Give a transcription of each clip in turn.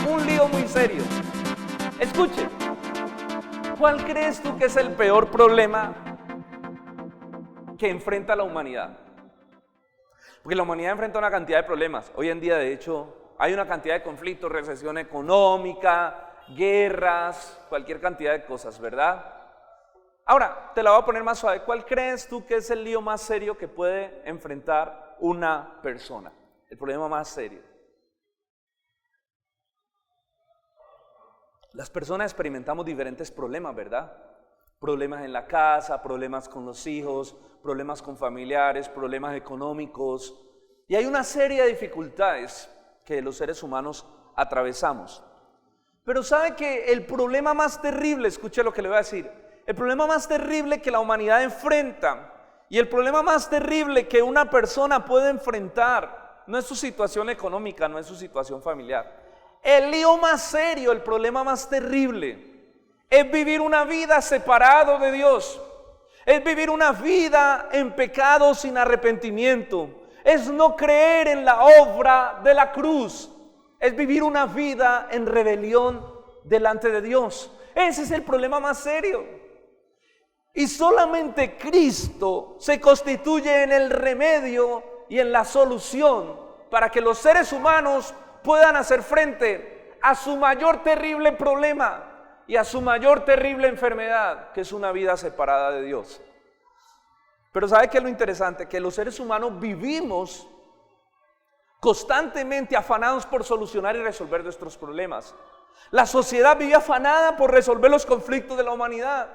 un lío muy serio. Escuche, ¿cuál crees tú que es el peor problema que enfrenta la humanidad? Porque la humanidad enfrenta una cantidad de problemas. Hoy en día, de hecho, hay una cantidad de conflictos, recesión económica, guerras, cualquier cantidad de cosas, ¿verdad? Ahora, te la voy a poner más suave. ¿Cuál crees tú que es el lío más serio que puede enfrentar una persona? El problema más serio. Las personas experimentamos diferentes problemas, ¿verdad? Problemas en la casa, problemas con los hijos, problemas con familiares, problemas económicos. Y hay una serie de dificultades que los seres humanos atravesamos. Pero ¿sabe que el problema más terrible, escuche lo que le voy a decir, el problema más terrible que la humanidad enfrenta y el problema más terrible que una persona puede enfrentar no es su situación económica, no es su situación familiar. El lío más serio, el problema más terrible es vivir una vida separado de Dios, es vivir una vida en pecado sin arrepentimiento, es no creer en la obra de la cruz, es vivir una vida en rebelión delante de Dios. Ese es el problema más serio. Y solamente Cristo se constituye en el remedio y en la solución para que los seres humanos puedan hacer frente a su mayor terrible problema y a su mayor terrible enfermedad, que es una vida separada de Dios. Pero ¿sabe qué es lo interesante? Que los seres humanos vivimos constantemente afanados por solucionar y resolver nuestros problemas. La sociedad vive afanada por resolver los conflictos de la humanidad.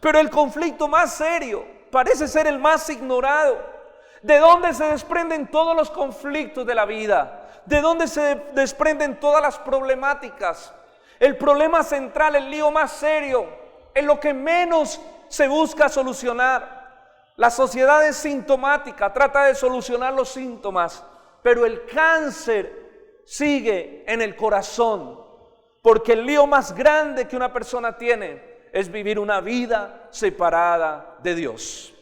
Pero el conflicto más serio parece ser el más ignorado. ¿De dónde se desprenden todos los conflictos de la vida? ¿De dónde se desprenden todas las problemáticas? El problema central, el lío más serio, es lo que menos se busca solucionar. La sociedad es sintomática, trata de solucionar los síntomas, pero el cáncer sigue en el corazón, porque el lío más grande que una persona tiene es vivir una vida separada de Dios.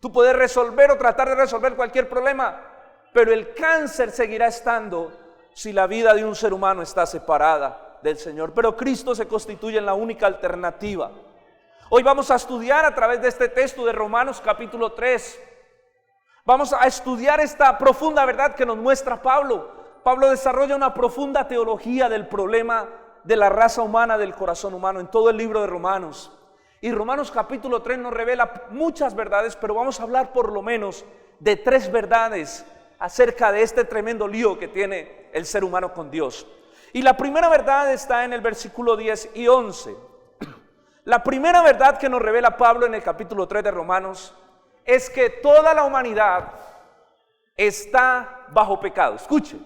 Tú puedes resolver o tratar de resolver cualquier problema, pero el cáncer seguirá estando si la vida de un ser humano está separada del Señor. Pero Cristo se constituye en la única alternativa. Hoy vamos a estudiar a través de este texto de Romanos capítulo 3. Vamos a estudiar esta profunda verdad que nos muestra Pablo. Pablo desarrolla una profunda teología del problema de la raza humana, del corazón humano, en todo el libro de Romanos. Y Romanos capítulo 3 nos revela muchas verdades, pero vamos a hablar por lo menos de 3 verdades acerca de este tremendo lío que tiene el ser humano con Dios. Y la primera verdad está en el versículo 10 y 11. La primera verdad que nos revela Pablo en el capítulo 3 de Romanos es que toda la humanidad está bajo pecado. Escuche,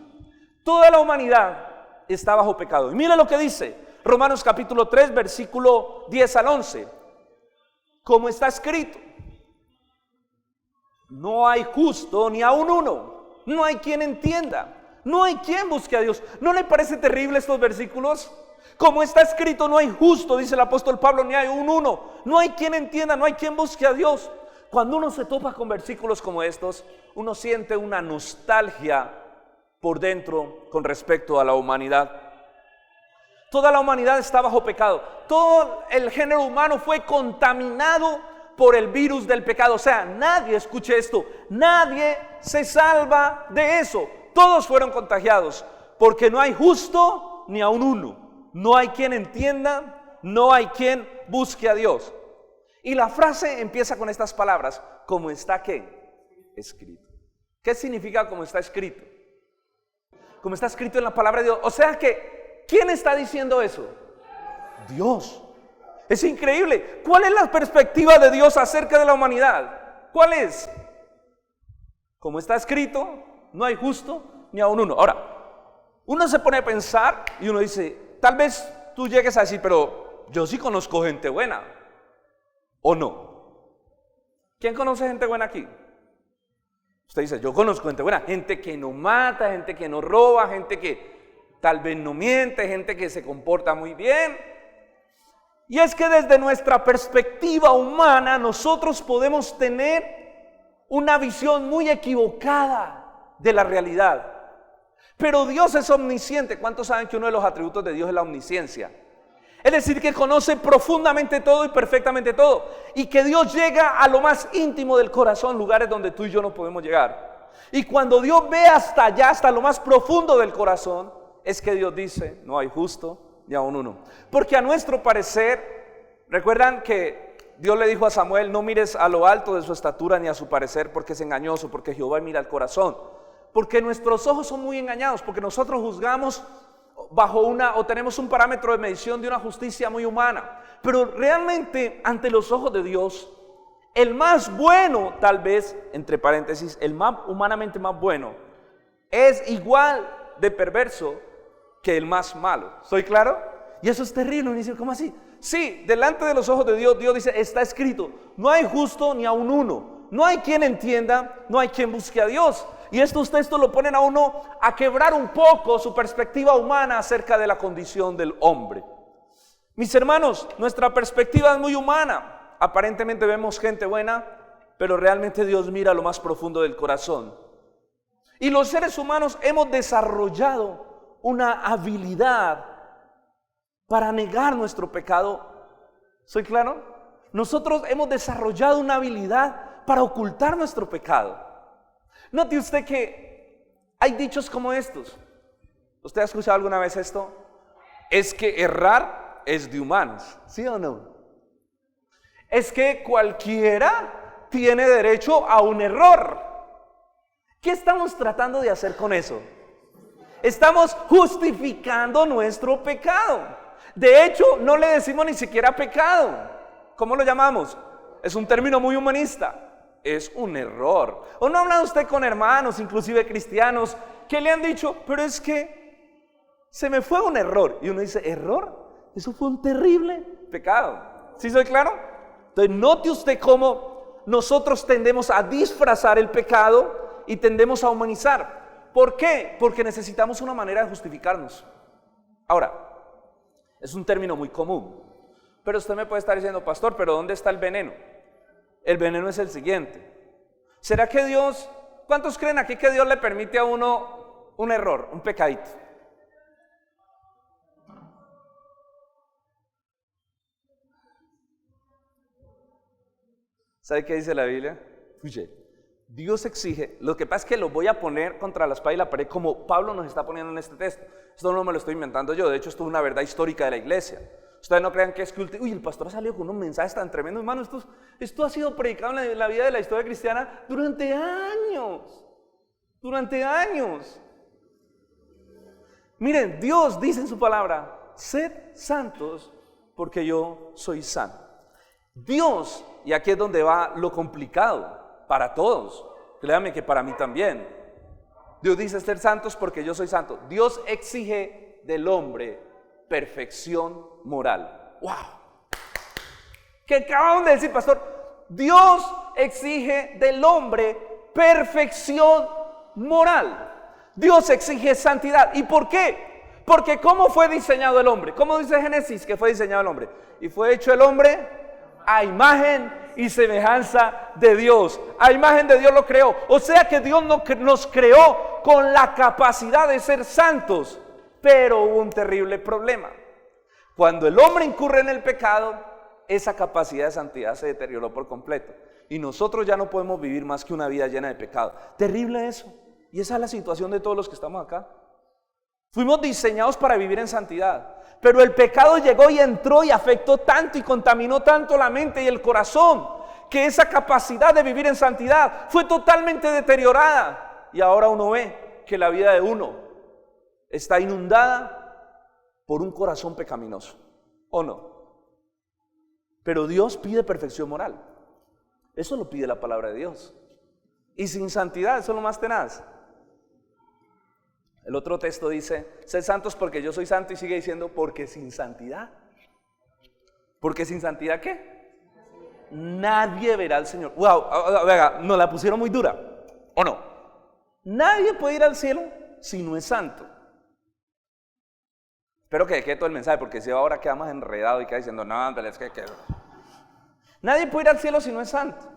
toda la humanidad está bajo pecado. Y mira lo que dice Romanos capítulo 3, versículo 10 al 11. Como está escrito: no hay justo ni aun uno, no hay quien entienda, no hay quien busque a Dios. ¿No le parece terrible estos versículos? Como está escrito, no hay justo, dice el apóstol Pablo, ni hay un uno, no hay quien entienda, no hay quien busque a Dios. Cuando uno se topa con versículos como estos, uno siente una nostalgia por dentro con respecto a la humanidad. Toda la humanidad está bajo pecado. Todo el género humano fue contaminado por el virus del pecado. O sea, nadie, escuche esto, nadie se salva de eso. Todos fueron contagiados, porque no hay justo ni aun uno. No hay quien entienda, no hay quien busque a Dios. Y la frase empieza con estas palabras: como está ¿qué? Escrito. ¿Qué significa como está escrito? Como está escrito en la palabra de Dios. O sea que, ¿quién está diciendo eso? Dios. Es increíble. ¿Cuál es la perspectiva de Dios acerca de la humanidad? ¿Cuál es? Como está escrito, no hay justo ni aun uno. Ahora, uno se pone a pensar y uno dice, tal vez tú llegues a decir, pero yo sí conozco gente buena, ¿o no? ¿Quién conoce gente buena aquí? Usted dice, yo conozco gente buena, gente que no mata, gente que no roba, gente que tal vez no miente, gente que se comporta muy bien. Y es que desde nuestra perspectiva humana nosotros podemos tener una visión muy equivocada de la realidad. Pero Dios es omnisciente. ¿Cuántos saben que uno de los atributos de Dios es la omnisciencia? Es decir, que conoce profundamente todo y perfectamente todo. Y que Dios llega a lo más íntimo del corazón, lugares donde tú y yo no podemos llegar. Y cuando Dios ve hasta allá, hasta lo más profundo del corazón, es que Dios dice, no hay justo ni aun uno. Porque a nuestro parecer, recuerdan que Dios le dijo a Samuel, no mires a lo alto de su estatura ni a su parecer, porque es engañoso, porque Jehová mira el corazón. Porque nuestros ojos son muy engañados, porque nosotros juzgamos bajo o tenemos un parámetro de medición de una justicia muy humana. Pero realmente, ante los ojos de Dios, el más bueno, tal vez, entre paréntesis, el más humanamente más bueno, es igual de perverso que el más malo. ¿Soy claro? Y eso es terrible. Uno dice, ¿cómo así? Sí, delante de los ojos de Dios, Dios dice, está escrito, no hay justo ni aun uno. No hay quien entienda, no hay quien busque a Dios. Y estos textos lo ponen a uno a quebrar un poco su perspectiva humana acerca de la condición del hombre. Mis hermanos, nuestra perspectiva es muy humana. Aparentemente vemos gente buena, pero realmente Dios mira lo más profundo del corazón. Y los seres humanos hemos desarrollado una habilidad para negar nuestro pecado. ¿Soy claro? Nosotros hemos desarrollado una habilidad para ocultar nuestro pecado. Note usted que hay dichos como estos. ¿Usted ha escuchado alguna vez esto? Es que errar es de humanos, ¿sí o no? Es que cualquiera tiene derecho a un error. ¿Qué estamos tratando de hacer con eso? Estamos justificando nuestro pecado. De hecho, no le decimos ni siquiera pecado. ¿Cómo lo llamamos? Es un término muy humanista. Es un error. ¿O no ha hablado usted con hermanos, inclusive cristianos, que le han dicho, pero es que se me fue un error? Y uno dice, ¿error? Eso fue un terrible pecado. ¿Sí soy claro? Entonces note usted cómo nosotros tendemos a disfrazar el pecado y tendemos a humanizar. ¿Por qué? Porque necesitamos una manera de justificarnos. Ahora, es un término muy común. Pero usted me puede estar diciendo, pastor, ¿pero dónde está el veneno? El veneno es el siguiente. ¿Será que Dios, cuántos creen aquí que Dios le permite a uno un error, un pecadito? ¿Sabe qué dice la Biblia? Oye, Dios exige, lo que pasa es que lo voy a poner contra la espada y la pared como Pablo nos está poniendo en este texto. Esto no me lo estoy inventando yo, de hecho esto es una verdad histórica de la iglesia. Ustedes no crean que es que el pastor ha salido con unos mensajes tan tremendos, hermano. Esto ha sido predicado en la vida de la historia cristiana durante años. Durante años. Miren, Dios dice en su palabra, sed santos porque yo soy santo. Dios, y aquí es donde va lo complicado para todos. Créanme que para mí también. Dios dice ser santos porque yo soy santo. Dios exige del hombre perfección moral. ¡Wow! ¿Qué acaban de decir, pastor? Dios exige del hombre perfección moral. Dios exige santidad. ¿Y por qué? Porque ¿cómo fue diseñado el hombre? ¿Cómo dice Génesis que fue diseñado el hombre? Y fue hecho el hombre a imagen y semejanza de Dios. A imagen de Dios lo creó. O sea que Dios nos creó con la capacidad de ser santos. Pero hubo un terrible problema. Cuando el hombre incurre en el pecado, esa capacidad de santidad se deterioró por completo. Y nosotros ya no podemos vivir más que una vida llena de pecado. Terrible eso. Y esa es la situación de todos los que estamos acá. Fuimos diseñados para vivir en santidad. Pero el pecado llegó y entró y afectó tanto y contaminó tanto la mente y el corazón, que esa capacidad de vivir en santidad fue totalmente deteriorada. Y ahora uno ve que la vida de uno está inundada por un corazón pecaminoso, ¿o no? Pero Dios pide perfección moral. Eso lo pide la palabra de Dios. Y sin santidad, eso es lo más tenaz. El otro texto dice, sed santos porque yo soy santo, y sigue diciendo, porque sin santidad. ¿Porque sin santidad qué? Nadie verá al Señor. Wow, nos la pusieron muy dura, ¿o no? Nadie puede ir al cielo si no es santo. Espero que quede todo el mensaje, porque si ahora queda más enredado y queda diciendo, no, pero es que... Nadie puede ir al cielo si no es santo.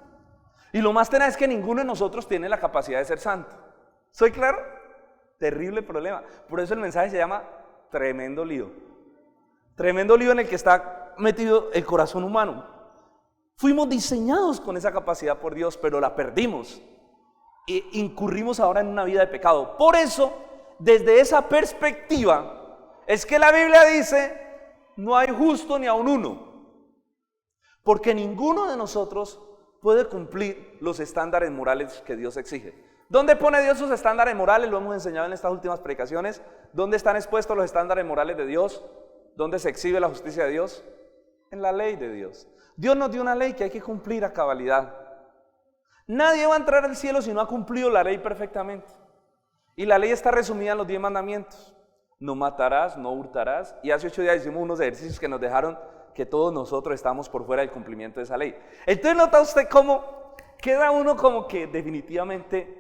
Y lo más tenaz es que ninguno de nosotros tiene la capacidad de ser santo. ¿Soy claro? Terrible problema. Por eso el mensaje se llama tremendo lío. Tremendo lío en el que está metido el corazón humano. Fuimos diseñados con esa capacidad por Dios, pero la perdimos. E incurrimos ahora en una vida de pecado. Por eso, desde esa perspectiva, es que la Biblia dice, no hay justo ni aun uno. Porque ninguno de nosotros puede cumplir los estándares morales que Dios exige. ¿Dónde pone Dios sus estándares morales? Lo hemos enseñado en estas últimas predicaciones. ¿Dónde están expuestos los estándares morales de Dios? ¿Dónde se exhibe la justicia de Dios? En la ley de Dios. Dios nos dio una ley que hay que cumplir a cabalidad. Nadie va a entrar al cielo si no ha cumplido la ley perfectamente. Y la ley está resumida en los 10 mandamientos. No matarás, no hurtarás. Y hace 8 días hicimos unos ejercicios que nos dejaron que todos nosotros estamos por fuera del cumplimiento de esa ley. Entonces nota usted cómo queda uno como que definitivamente,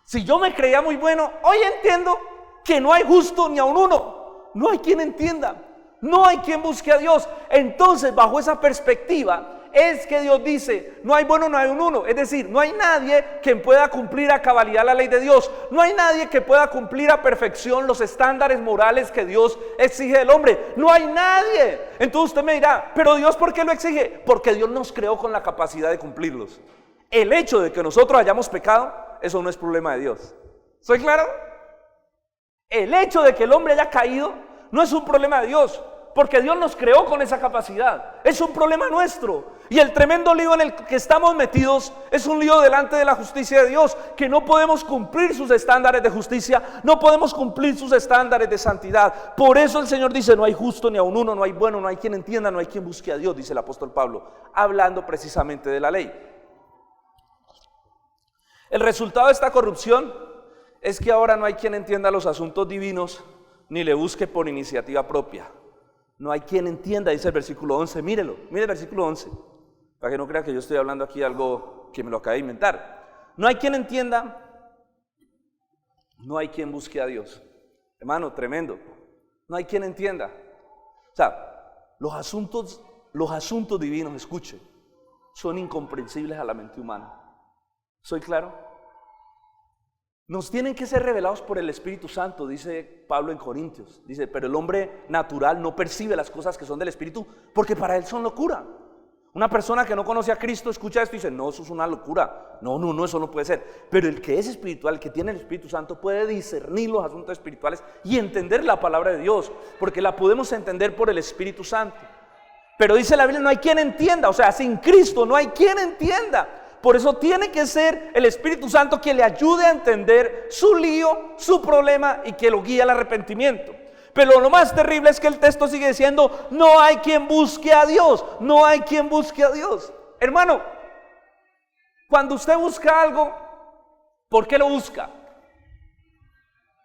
si yo me creía muy bueno, hoy entiendo que no hay justo ni aun uno. No hay quien entienda. No hay quien busque a Dios. Entonces, bajo esa perspectiva, es que Dios dice, no hay bueno, no hay un uno. Es decir, no hay nadie que pueda cumplir a cabalidad la ley de Dios. No hay nadie que pueda cumplir a perfección los estándares morales que Dios exige del hombre. No hay nadie. Entonces usted me dirá, pero Dios, ¿por qué lo exige? Porque Dios nos creó con la capacidad de cumplirlos. El hecho de que nosotros hayamos pecado, eso no es problema de Dios. ¿Soy claro? El hecho de que el hombre haya caído no es un problema de Dios, porque Dios nos creó con esa capacidad. Es un problema nuestro. Y el tremendo lío en el que estamos metidos es un lío delante de la justicia de Dios, que no podemos cumplir sus estándares de justicia, no podemos cumplir sus estándares de santidad. Por eso el Señor dice, no hay justo ni aun uno, no hay bueno, no hay quien entienda, no hay quien busque a Dios, dice el apóstol Pablo, hablando precisamente de la ley. El resultado de esta corrupción es que ahora no hay quien entienda los asuntos divinos, ni le busque por iniciativa propia. No hay quien entienda, dice el versículo 11, mírelo, mire el versículo 11, para que no crea que yo estoy hablando aquí de algo que me lo acabé de inventar. No hay quien entienda, no hay quien busque a Dios. Hermano, tremendo, no hay quien entienda. O sea, los asuntos divinos, escuche, son incomprensibles a la mente humana. ¿Soy claro? Nos tienen que ser revelados por el Espíritu Santo, dice Pablo en Corintios. Dice, pero el hombre natural no percibe las cosas que son del Espíritu porque para él son locura. Una persona que no conoce a Cristo escucha esto y dice, no, eso es una locura. No, eso no puede ser. Pero el que es espiritual, el que tiene el Espíritu Santo, puede discernir los asuntos espirituales y entender la palabra de Dios, porque la podemos entender por el Espíritu Santo. Pero dice la Biblia, no hay quien entienda, o sea, sin Cristo no hay quien entienda. Por eso tiene que ser el Espíritu Santo que le ayude a entender su lío, su problema y que lo guíe al arrepentimiento. Pero lo más terrible es que el texto sigue diciendo, no hay quien busque a Dios, no hay quien busque a Dios. Hermano, cuando usted busca algo, ¿por qué lo busca?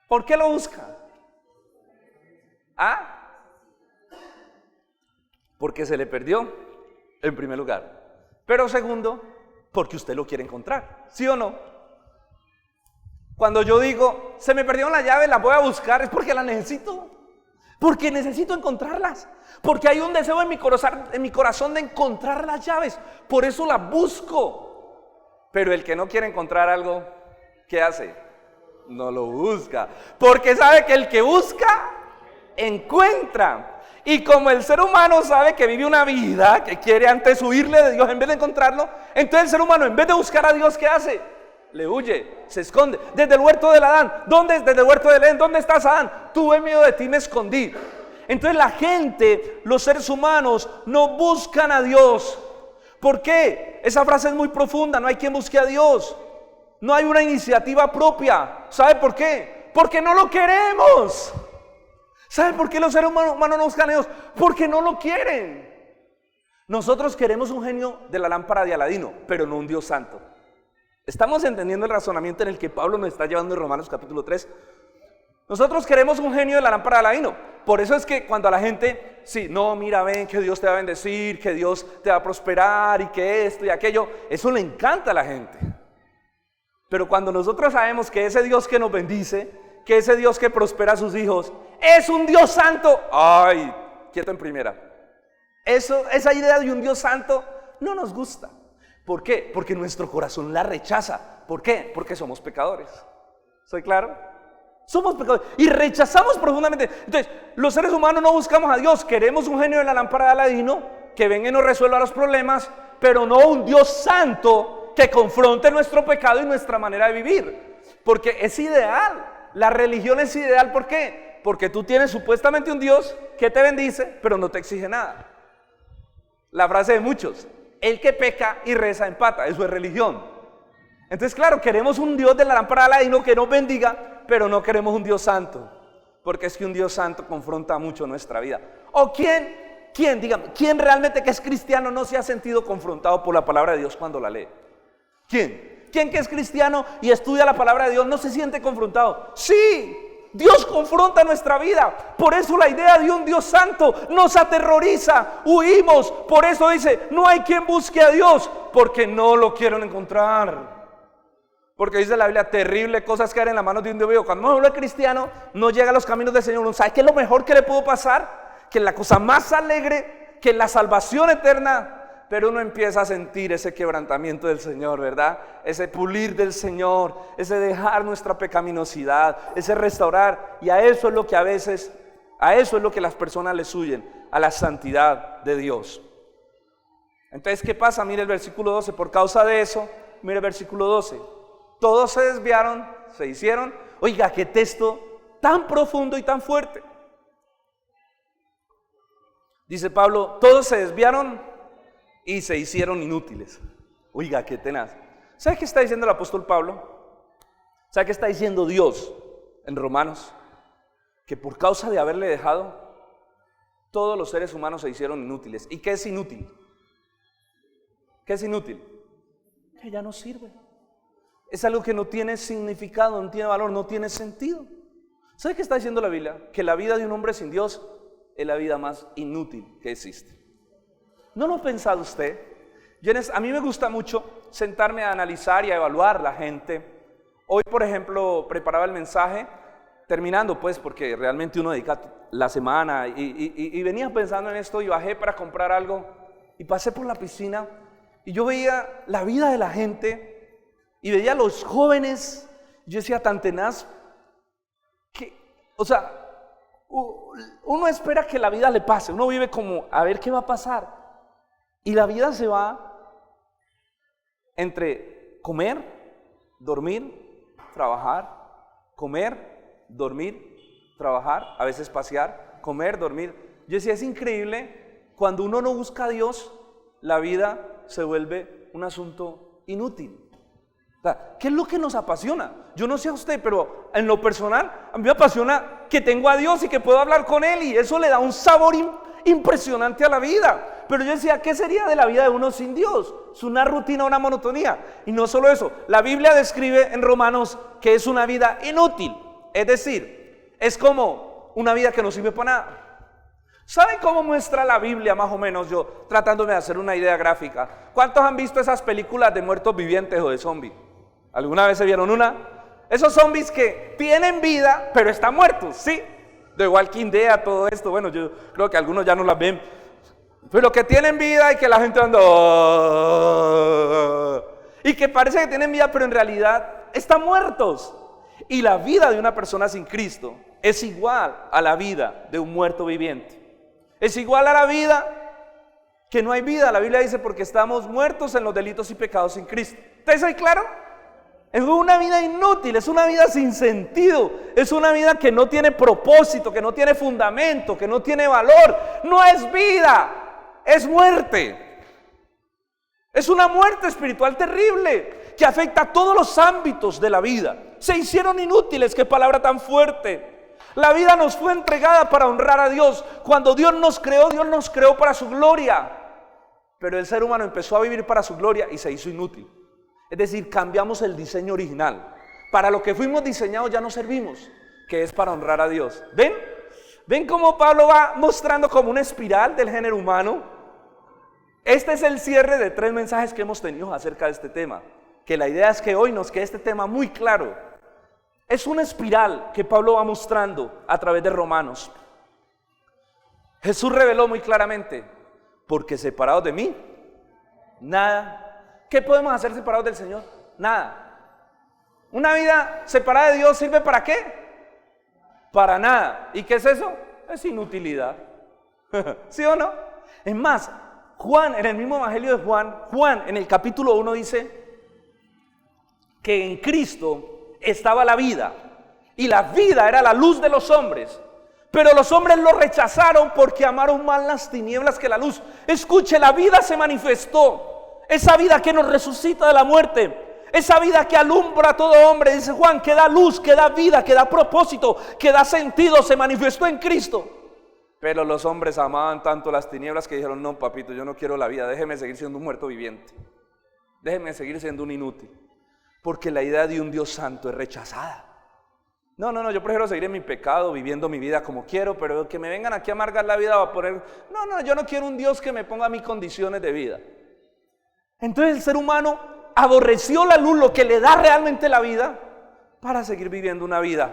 ¿Por qué lo busca? ¿Ah? Porque se le perdió, en primer lugar. Pero segundo, porque usted lo quiere encontrar, ¿sí o no? Cuando yo digo, se me perdieron las llaves, las voy a buscar, es porque las necesito. Porque necesito encontrarlas. Porque hay un deseo en mi corazón de encontrar las llaves. Por eso las busco. Pero el que no quiere encontrar algo, ¿qué hace? No lo busca. Porque sabe que el que busca, encuentra. Y como el ser humano sabe que vive una vida que quiere antes huirle de Dios en vez de encontrarlo, entonces el ser humano en vez de buscar a Dios, ¿qué hace? Le huye, se esconde. Desde el huerto del Adán, desde el huerto del Edén, ¿dónde estás, Adán? Tuve miedo de ti, me escondí. Entonces la gente, los seres humanos, no buscan a Dios. ¿Por qué? Esa frase es muy profunda, no hay quien busque a Dios. No hay una iniciativa propia. ¿Sabe por qué? Porque no lo queremos. ¿Sabe por qué los seres humanos no buscan a Dios? Porque no lo quieren. Nosotros queremos un genio de la lámpara de Aladino, pero no un Dios santo. ¿Estamos entendiendo el razonamiento en el que Pablo nos está llevando en Romanos capítulo 3? Nosotros queremos un genio de la lámpara de Aladino. Por eso es que cuando a la gente, sí, no, mira, ven que Dios te va a bendecir, que Dios te va a prosperar y que esto y aquello, eso le encanta a la gente. Pero cuando nosotros sabemos que ese Dios que nos bendice, que ese Dios que prospera a sus hijos, es un Dios santo, ¡ay! Quieto en primera. Esa idea de un Dios santo no nos gusta. ¿Por qué? Porque nuestro corazón la rechaza. ¿Por qué? Porque somos pecadores. ¿Soy claro? Somos pecadores y rechazamos profundamente. Entonces, los seres humanos no buscamos a Dios. Queremos un genio de la lámpara de Aladino que venga y nos resuelva los problemas, pero no un Dios santo que confronte nuestro pecado y nuestra manera de vivir. Porque es ideal. La religión es ideal. ¿Por qué? Porque tú tienes supuestamente un Dios que te bendice, pero no te exige nada. La frase de muchos: el que peca y reza empata. Eso es religión. Entonces, claro, queremos un Dios de la lámpara de Aladino que nos bendiga, pero no queremos un Dios santo, porque es que un Dios santo confronta mucho nuestra vida. ¿O dígame, quién realmente que es cristiano no se ha sentido confrontado por la palabra de Dios cuando la lee? ¿Quién que es cristiano y estudia la palabra de Dios no se siente confrontado? Sí, Dios confronta nuestra vida. Por eso la idea de un Dios santo nos aterroriza, huimos. Por eso dice, no hay quien busque a Dios, porque no lo quieren encontrar. Porque dice la Biblia, terrible cosas caer en las manos de un Dios vivo. Cuando uno es cristiano, no llega a los caminos del Señor. Uno sabe que es lo mejor que le pudo pasar, que es la cosa más alegre, que es la salvación eterna. Pero uno empieza a sentir ese quebrantamiento del Señor, ¿verdad? Ese pulir del Señor, ese dejar nuestra pecaminosidad, ese restaurar. Y a eso es lo que a eso es lo que las personas les huyen, a la santidad de Dios. Entonces, ¿qué pasa? Mire el versículo 12. Por causa de eso, mire el versículo 12. Todos se desviaron, se hicieron. Oiga, qué texto tan profundo y tan fuerte. Dice Pablo, todos se desviaron y se hicieron inútiles. Oiga, qué tenaz. ¿Sabe qué está diciendo el apóstol Pablo? ¿Sabe qué está diciendo Dios en Romanos? Que por causa de haberle dejado, todos los seres humanos se hicieron inútiles. ¿Y qué es inútil? ¿Qué es inútil? Que ya no sirve. Es algo que no tiene significado, no tiene valor, no tiene sentido. ¿Sabe qué está diciendo la Biblia? Que la vida de un hombre sin Dios es la vida más inútil que existe. ¿No lo ha pensado usted? A mí me gusta mucho sentarme a analizar y a evaluar la gente. Hoy, por ejemplo, preparaba el mensaje, terminando pues, porque realmente uno dedica la semana y venía pensando en esto y bajé para comprar algo y pasé por la piscina y yo veía la vida de la gente y veía a los jóvenes. Yo decía, tan tenaz, que, o sea, uno espera que la vida le pase, uno vive como a ver qué va a pasar. Y la vida se va entre comer, dormir, trabajar, comer, dormir, trabajar, a veces pasear, comer, dormir. Yo decía, es increíble, cuando uno no busca a Dios, la vida se vuelve un asunto inútil. O sea, ¿qué es lo que nos apasiona? Yo no sé a usted, pero en lo personal, a mí me apasiona que tengo a Dios y que puedo hablar con Él, y eso le da un sabor impresionante a la vida. Pero yo decía, ¿qué sería de la vida de uno sin Dios? Es una rutina, una monotonía. Y no solo eso, la Biblia describe en Romanos que es una vida inútil. Es decir, es como una vida que no sirve para nada. ¿Saben cómo muestra la Biblia más o menos? Yo tratándome de hacer una idea gráfica. ¿Cuántos han visto esas películas de muertos vivientes o de zombies? ¿Alguna vez se vieron una? Esos zombies que tienen vida pero están muertos, ¿sí? De Walking Dead, todo esto. Bueno, yo creo que algunos ya no las ven. Pero que tienen vida y que la gente anda y que parece que tienen vida, pero en realidad están muertos. Y la vida de una persona sin Cristo es igual a la vida de un muerto viviente. Es igual a la vida que no hay vida. La Biblia dice, porque estamos muertos en los delitos y pecados sin Cristo. ¿Ustedes ahí claro? Es una vida inútil, es una vida sin sentido, es una vida que no tiene propósito, que no tiene fundamento, que no tiene valor. No es vida. Es muerte. Es una muerte espiritual terrible que afecta a todos los ámbitos de la vida. Se hicieron inútiles, qué palabra tan fuerte. La vida nos fue entregada para honrar a Dios. Cuando Dios nos creó para su gloria. Pero el ser humano empezó a vivir para su gloria y se hizo inútil. Es decir, cambiamos el diseño original. Para lo que fuimos diseñados ya no servimos, que es para honrar a Dios. ¿Ven? ¿Ven cómo Pablo va mostrando como una espiral del género humano? Este es el cierre de 3 mensajes que hemos tenido acerca de este tema. Que la idea es que hoy nos quede este tema muy claro. Es una espiral que Pablo va mostrando a través de Romanos. Jesús reveló muy claramente, porque separados de mí, nada. ¿Qué podemos hacer separados del Señor? Nada. Una vida separada de Dios, ¿sirve para qué? Para nada. ¿Y qué es eso? Es inutilidad. ¿Sí o no? Es más, Juan, en el mismo evangelio de Juan en el capítulo 1 dice que en Cristo estaba la vida, y la vida era la luz de los hombres, pero los hombres lo rechazaron porque amaron más las tinieblas que la luz. Escuche, la vida se manifestó, esa vida que nos resucita de la muerte, esa vida que alumbra a todo hombre, dice Juan, que da luz, que da vida, que da propósito, que da sentido, se manifestó en Cristo. Pero los hombres amaban tanto las tinieblas que dijeron, no papito, yo no quiero la vida, déjeme seguir siendo un muerto viviente, déjeme seguir siendo un inútil, porque la idea de un Dios santo es rechazada. No, yo prefiero seguir en mi pecado, viviendo mi vida como quiero, pero que me vengan aquí a amargar la vida va a poner, yo no quiero un Dios que me ponga a mí condiciones de vida. Entonces el ser humano aborreció la luz, lo que le da realmente la vida, para seguir viviendo una vida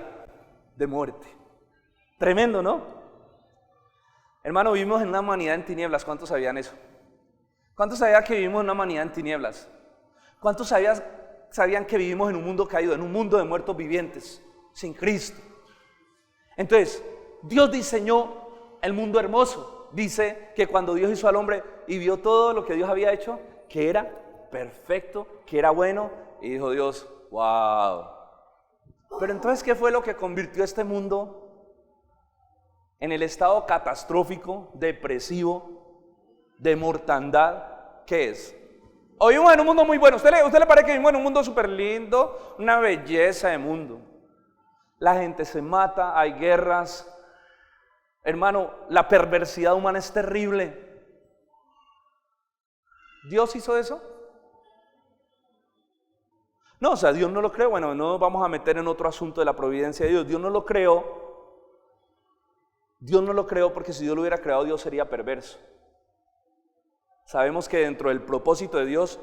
de muerte. Tremendo, ¿no? Hermano, vivimos en una humanidad en tinieblas. ¿Cuántos sabían eso? ¿Cuántos sabían que vivimos en una humanidad en tinieblas? ¿Cuántos sabían que vivimos en un mundo caído, en un mundo de muertos vivientes, sin Cristo? Entonces, Dios diseñó el mundo hermoso. Dice que cuando Dios hizo al hombre y vio todo lo que Dios había hecho, que era perfecto, que era bueno, y dijo Dios, wow. Pero entonces, ¿qué fue lo que convirtió este mundo en el estado catastrófico, depresivo, de mortandad? ¿Qué es? Hoy vivimos en un mundo muy bueno. ¿Usted le parece que vivimos en un mundo súper lindo? Una belleza de mundo. La gente se mata, hay guerras. Hermano, la perversidad humana es terrible. ¿Dios hizo eso? No, o sea, Dios no lo creó. Bueno, no nos vamos a meter en otro asunto de la providencia de Dios. Dios no lo creó. Dios no lo creó porque si Dios lo hubiera creado, Dios sería perverso. Sabemos que dentro del propósito de Dios,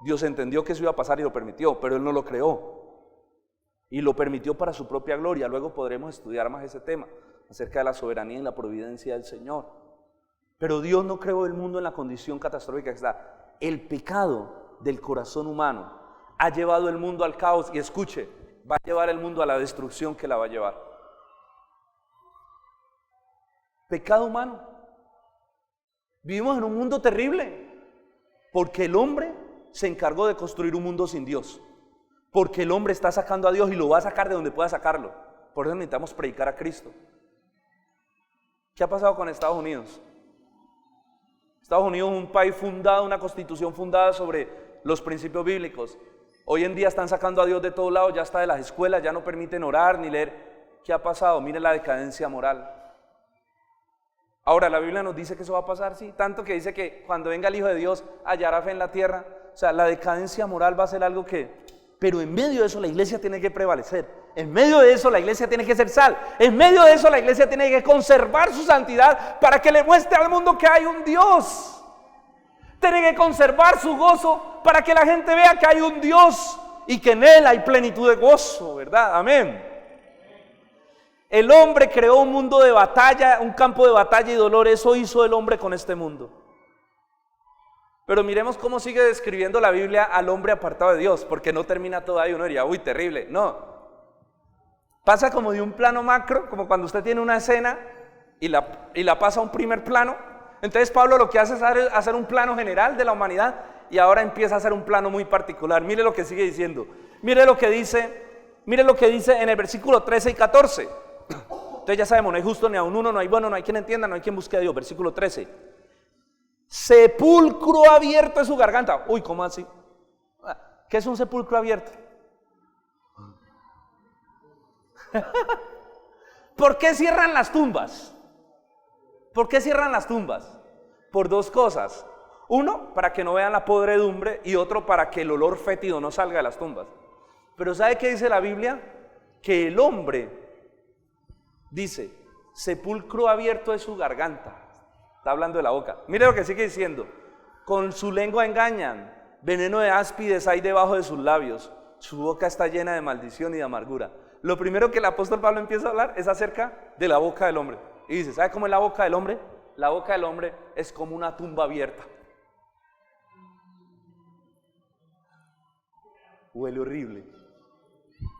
Dios entendió que eso iba a pasar y lo permitió, pero Él no lo creó. Y lo permitió para su propia gloria. Luego podremos estudiar más ese tema, acerca de la soberanía y la providencia del Señor. Pero Dios no creó el mundo en la condición catastrófica que está. El pecado del corazón humano ha llevado el mundo al caos, y escuche, va a llevar el mundo a la destrucción que la va a llevar. Pecado humano. Vivimos en un mundo terrible, porque el hombre se encargó de construir un mundo sin Dios, porque el hombre está sacando a Dios y lo va a sacar de donde pueda sacarlo. Por eso necesitamos predicar a Cristo. ¿Qué ha pasado con Estados Unidos? Estados Unidos es un país fundado, una constitución fundada sobre los principios bíblicos. Hoy en día están sacando a Dios de todos lados, ya está de las escuelas, ya no permiten orar ni leer. ¿Qué ha pasado? Mire la decadencia moral. Ahora, la Biblia nos dice que eso va a pasar, sí, tanto que dice que cuando venga el Hijo de Dios hallará fe en la tierra. O sea, la decadencia moral va a ser algo que... Pero en medio de eso la iglesia tiene que prevalecer. En medio de eso la iglesia tiene que ser sal. En medio de eso la iglesia tiene que conservar su santidad para que le muestre al mundo que hay un Dios. Tiene que conservar su gozo para que la gente vea que hay un Dios y que en Él hay plenitud de gozo, ¿verdad? Amén. El hombre creó un mundo de batalla, un campo de batalla y dolor. Eso hizo el hombre con este mundo. Pero miremos cómo sigue describiendo la Biblia al hombre apartado de Dios, porque no termina todo ahí. Uno diría, uy, terrible. No. Pasa como de un plano macro, como cuando usted tiene una escena y la pasa a un primer plano. Entonces Pablo lo que hace es hacer un plano general de la humanidad y ahora empieza a hacer un plano muy particular. Mire lo que sigue diciendo. Mire lo que dice en el versículo 13 y 14. Entonces ya sabemos, no hay justo ni a un uno, no hay bueno, no hay quien entienda, no hay quien busque a Dios. Versículo 13. Sepulcro abierto es su garganta. Uy, ¿cómo así? ¿Qué es un sepulcro abierto? ¿Por qué cierran las tumbas? ¿Por qué cierran las tumbas? Por dos cosas. Uno, para que no vean la podredumbre, y otro, para que el olor fétido no salga de las tumbas. Pero ¿sabe qué dice la Biblia? Que el hombre, dice, sepulcro abierto es su garganta. Está hablando de la boca. Mire lo que sigue diciendo. Con su lengua engañan, veneno de áspides hay debajo de sus labios. Su boca está llena de maldición y de amargura. Lo primero que el apóstol Pablo empieza a hablar es acerca de la boca del hombre. Y dice, ¿sabe cómo es la boca del hombre? La boca del hombre es como una tumba abierta. Huele horrible.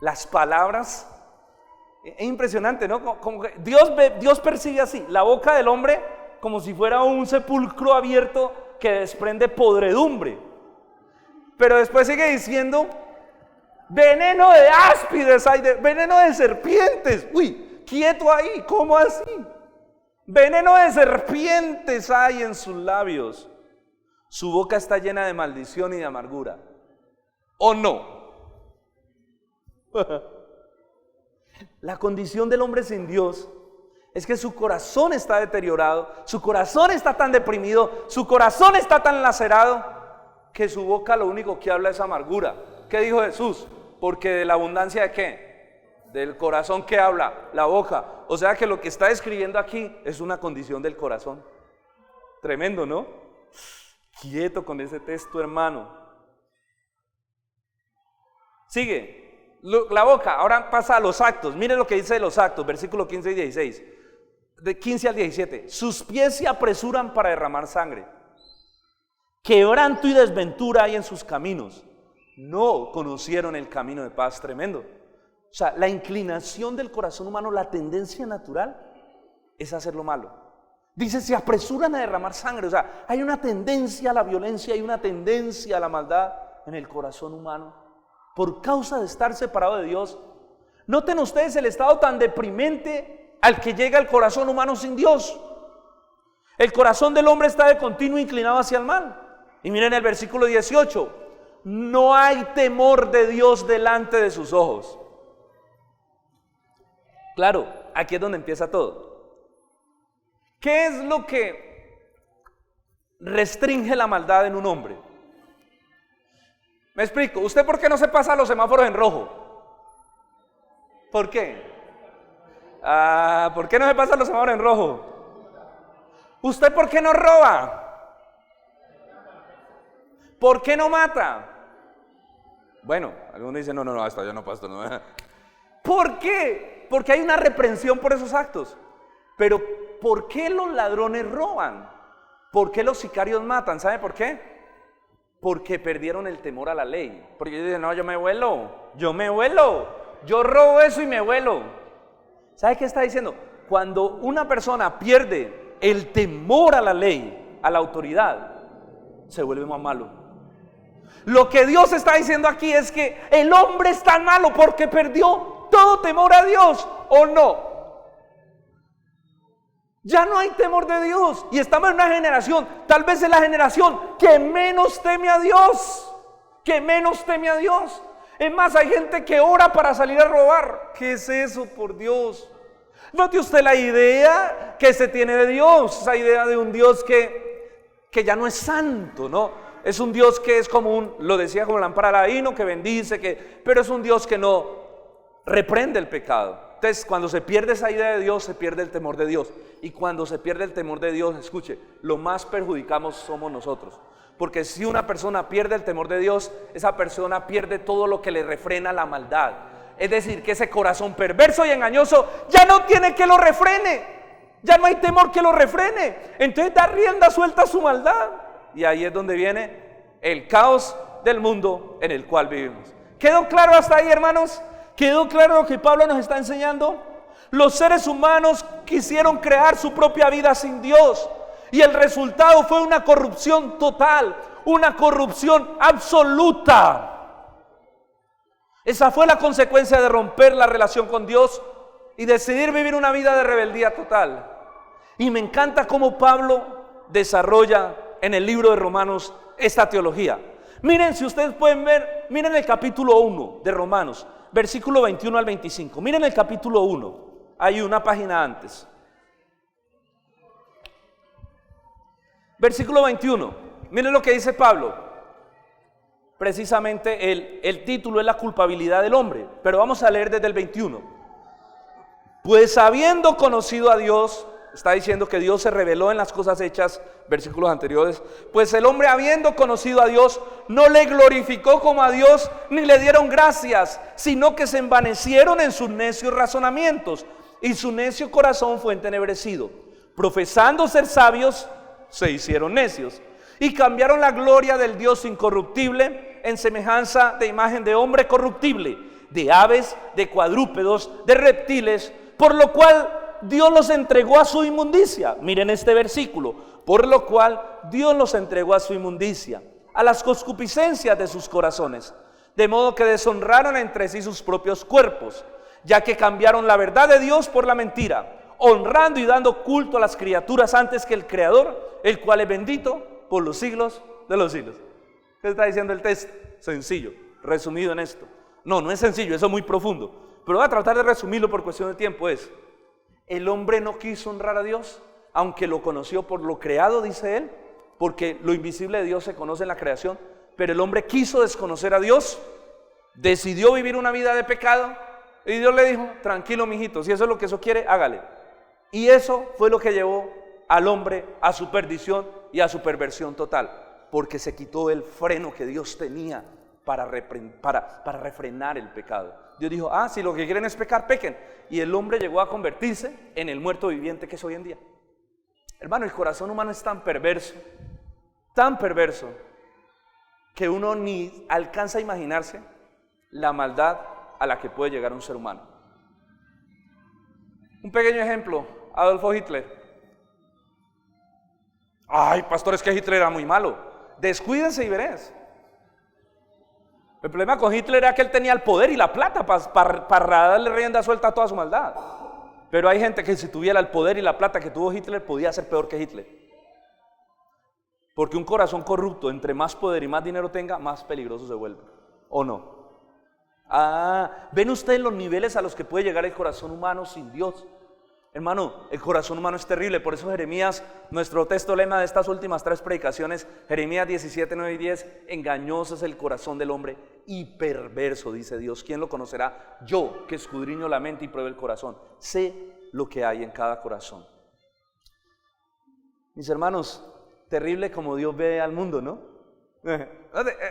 Las palabras Es impresionante, ¿no? Como que Dios percibe así, la boca del hombre como si fuera un sepulcro abierto que desprende podredumbre. Pero después sigue diciendo, veneno de áspides hay, veneno de serpientes. Uy, quieto ahí, ¿cómo así? Veneno de serpientes hay en sus labios. Su boca está llena de maldición y de amargura. ¿O no? La condición del hombre sin Dios es que su corazón está deteriorado, su corazón está tan deprimido, su corazón está tan lacerado, que su boca lo único que habla es amargura. ¿Qué dijo Jesús? Porque de la abundancia de ¿qué? Del corazón que habla, la boca. O sea que lo que está describiendo aquí es una condición del corazón. Tremendo, ¿no? Quieto con ese texto, hermano. Sigue. La boca, ahora pasa a los actos. Miren lo que dice de los actos, versículo 15 y 16. De 15 al 17. Sus pies se apresuran para derramar sangre. Quebranto y desventura hay en sus caminos. No conocieron el camino de paz. Tremendo. O sea, la inclinación del corazón humano, la tendencia natural es hacer lo malo. Dice, se apresuran a derramar sangre. O sea, hay una tendencia a la violencia, hay una tendencia a la maldad en el corazón humano por causa de estar separado de Dios. Noten ustedes el estado tan deprimente al que llega el corazón humano sin Dios. El corazón del hombre está de continuo inclinado hacia el mal. Y miren el versículo 18. No hay temor de Dios delante de sus ojos. Claro, aquí es donde empieza todo. ¿Qué es lo que restringe la maldad en un hombre? Me explico. ¿Usted por qué no se pasa los semáforos en rojo? ¿Por qué? ¿Por qué no se pasa los semáforos en rojo? ¿Usted por qué no roba? ¿Por qué no mata? Bueno, algunos dicen, no, hasta yo no paso. No. ¿Por qué? Porque hay una reprensión por esos actos. Pero, ¿por qué los ladrones roban? ¿Por qué los sicarios matan? ¿Sabe por qué? Porque perdieron el temor a la ley. Porque ellos dicen, no, yo me vuelo, yo robo eso y me vuelo. ¿Sabe qué está diciendo? Cuando una persona pierde el temor a la ley, a la autoridad, se vuelve más malo. Lo que Dios está diciendo aquí es que el hombre es tan malo porque perdió todo temor a Dios, ¿o no? Ya no hay temor de Dios y estamos en una generación, tal vez es la generación que menos teme a Dios, Es más, hay gente que ora para salir a robar. ¿Qué es eso, por Dios? Note usted la idea que se tiene de Dios, esa idea de un Dios que ya no es santo, ¿no? Es un Dios que es como lo decía, como lámpara de Aladino, que bendice, pero es un Dios que no reprende el pecado. Entonces, cuando se pierde esa idea de Dios, se pierde el temor de Dios. Y cuando se pierde el temor de Dios, escuche, lo más perjudicamos somos nosotros. Porque si una persona pierde el temor de Dios, esa persona pierde todo lo que le refrena la maldad. Es decir, que ese corazón perverso y engañoso ya no tiene que lo refrene. Ya no hay temor que lo refrene. Entonces da rienda suelta a su maldad. Y ahí es donde viene el caos del mundo en el cual vivimos. ¿Quedó claro hasta ahí, hermanos? ¿Quedó claro lo que Pablo nos está enseñando? Los seres humanos quisieron crear su propia vida sin Dios. Y el resultado fue una corrupción total, una corrupción absoluta. Esa fue la consecuencia de romper la relación con Dios y decidir vivir una vida de rebeldía total. Y me encanta cómo Pablo desarrolla en el libro de Romanos esta teología. Miren, si ustedes pueden ver, miren el capítulo 1 de Romanos, versículo 21 al 25. Miren el capítulo 1, hay una página antes. Versículo 21, miren lo que dice Pablo. Precisamente el título es la culpabilidad del hombre, pero vamos a leer desde el 21. Pues habiendo conocido a Dios, está diciendo que Dios se reveló en las cosas hechas, versículos anteriores. Pues el hombre, habiendo conocido a Dios, no le glorificó como a Dios, ni le dieron gracias, sino que se envanecieron en sus necios razonamientos, y su necio corazón fue entenebrecido. Profesando ser sabios, se hicieron necios, y cambiaron la gloria del Dios incorruptible en semejanza de imagen de hombre corruptible, de aves, de cuadrúpedos, de reptiles, por lo cual Dios los entregó a su inmundicia. Miren este versículo, por lo cual Dios los entregó a su inmundicia, a las concupiscencias de sus corazones, de modo que deshonraron entre sí sus propios cuerpos, ya que cambiaron la verdad de Dios por la mentira, honrando y dando culto a las criaturas antes que el Creador, el cual es bendito por los siglos de los siglos. ¿Qué está diciendo el texto? Sencillo, resumido en esto. No es sencillo, eso es muy profundo, pero voy a tratar de resumirlo por cuestión de tiempo. El hombre no quiso honrar a Dios, aunque lo conoció por lo creado, dice él, porque lo invisible de Dios se conoce en la creación, pero el hombre quiso desconocer a Dios, decidió vivir una vida de pecado, y Dios le dijo, tranquilo mijito, si eso es lo que eso quiere, hágale. Y eso fue lo que llevó al hombre a su perdición y a su perversión total, porque se quitó el freno que Dios tenía para refrenar el pecado. Dios dijo, si lo que quieren es pecar, pequen. Y el hombre llegó a convertirse en el muerto viviente que es hoy en día. Hermano, el corazón humano es tan perverso, que uno ni alcanza a imaginarse la maldad a la que puede llegar un ser humano. Un pequeño ejemplo, Adolfo Hitler. Ay, pastor, es que Hitler era muy malo. Descuídense y veréis. El problema con Hitler era que él tenía el poder y la plata para darle rienda suelta a toda su maldad. Pero hay gente que si tuviera el poder y la plata que tuvo Hitler, podía ser peor que Hitler. Porque un corazón corrupto, entre más poder y más dinero tenga, más peligroso se vuelve. ¿O no? ¿Ven ustedes los niveles a los que puede llegar el corazón humano sin Dios? Hermano, el corazón humano es terrible. Por eso Jeremías, nuestro texto lema de estas últimas 3 predicaciones, Jeremías 17, 9 y 10, engañoso es el corazón del hombre y perverso, dice Dios. ¿Quién lo conocerá? Yo, que escudriño la mente y pruebo el corazón. Sé lo que hay en cada corazón. Mis hermanos, terrible como Dios ve al mundo, ¿no?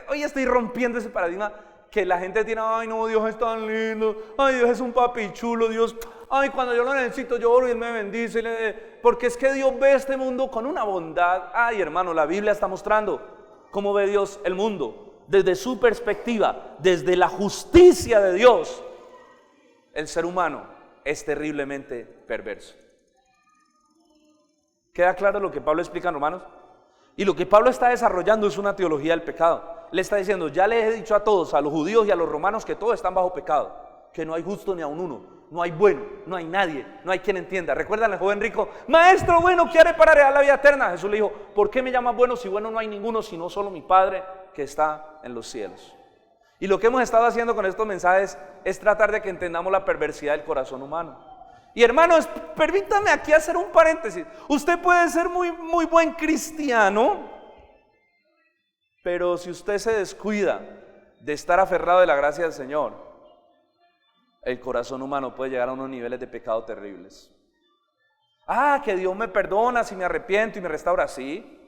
Hoy estoy rompiendo ese paradigma que la gente tiene, ay no, Dios es tan lindo, ay Dios es un papi chulo, Dios, ay cuando yo lo necesito yo oro y Él me bendice, porque es que Dios ve este mundo con una bondad. Ay hermano, la Biblia está mostrando cómo ve Dios el mundo, desde su perspectiva, desde la justicia de Dios. El ser humano es terriblemente perverso. ¿Queda claro lo que Pablo explica en Romanos? Y lo que Pablo está desarrollando es una teología del pecado. Le está diciendo, ya les he dicho a todos, a los judíos y a los romanos, que todos están bajo pecado, que no hay justo ni a un uno, no hay bueno, no hay nadie, no hay quien entienda. ¿Recuerdan al joven rico? Maestro bueno, ¿qué haré para heredar la vida eterna? Jesús le dijo, ¿por qué me llamas bueno si bueno no hay ninguno, sino solo mi Padre que está en los cielos? Y lo que hemos estado haciendo con estos mensajes es tratar de que entendamos la perversidad del corazón humano. Y hermanos, permítame aquí hacer un paréntesis. Usted puede ser muy buen cristiano, pero si usted se descuida de estar aferrado de la gracia del Señor, el corazón humano puede llegar a unos niveles de pecado terribles. Que Dios me perdona si me arrepiento y me restaura. Sí,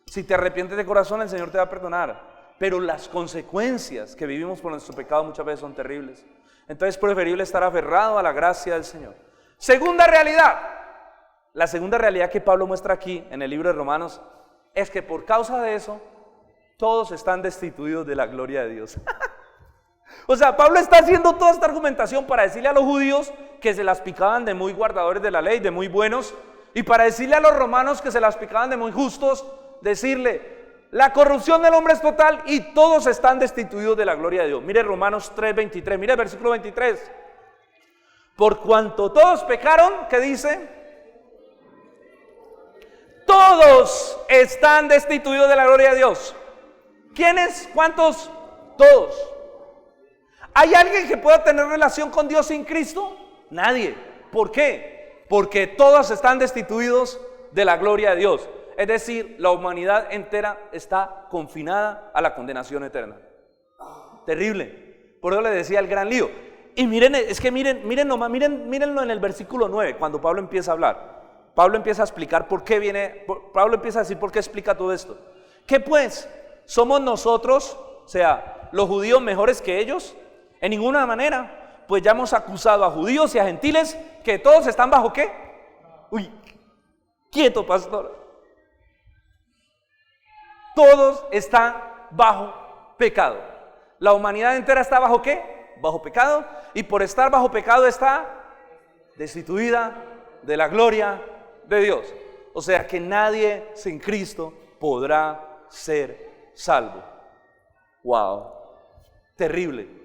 si te arrepientes de corazón, el Señor te va a perdonar. Pero las consecuencias que vivimos por nuestro pecado muchas veces son terribles. Entonces es preferible estar aferrado a la gracia del Señor. Segunda realidad. La segunda realidad que Pablo muestra aquí en el libro de Romanos es que por causa de eso todos están destituidos de la gloria de Dios. O sea, Pablo está haciendo toda esta argumentación para decirle a los judíos que se las picaban de muy guardadores de la ley, de muy buenos, y para decirle a los romanos que se las picaban de muy justos, decirle, la corrupción del hombre es total y todos están destituidos de la gloria de Dios. Mire Romanos 3:23, mire el versículo 23. Por cuanto todos pecaron, ¿qué dice? Todos están destituidos de la gloria de Dios. ¿Quiénes? ¿Cuántos? Todos. ¿Hay alguien que pueda tener relación con Dios sin Cristo? Nadie. ¿Por qué? Porque todos están destituidos de la gloria de Dios. Es decir, la humanidad entera está confinada a la condenación eterna. Terrible. Por eso le decía el gran lío. Y miren, es que mírenlo en el versículo 9, cuando Pablo empieza a hablar. Pablo empieza a explicar por qué Pablo empieza a decir por qué explica todo esto. ¿Qué pues? ¿Somos nosotros, o sea, los judíos mejores que ellos? En ninguna manera, pues ya hemos acusado a judíos y a gentiles que todos están bajo ¿qué? Uy, quieto pastor. Todos están bajo pecado. La humanidad entera está bajo ¿qué? bajo pecado, y por estar bajo pecado está destituida de la gloria de Dios. O sea que nadie sin Cristo podrá ser salvo. Wow, terrible.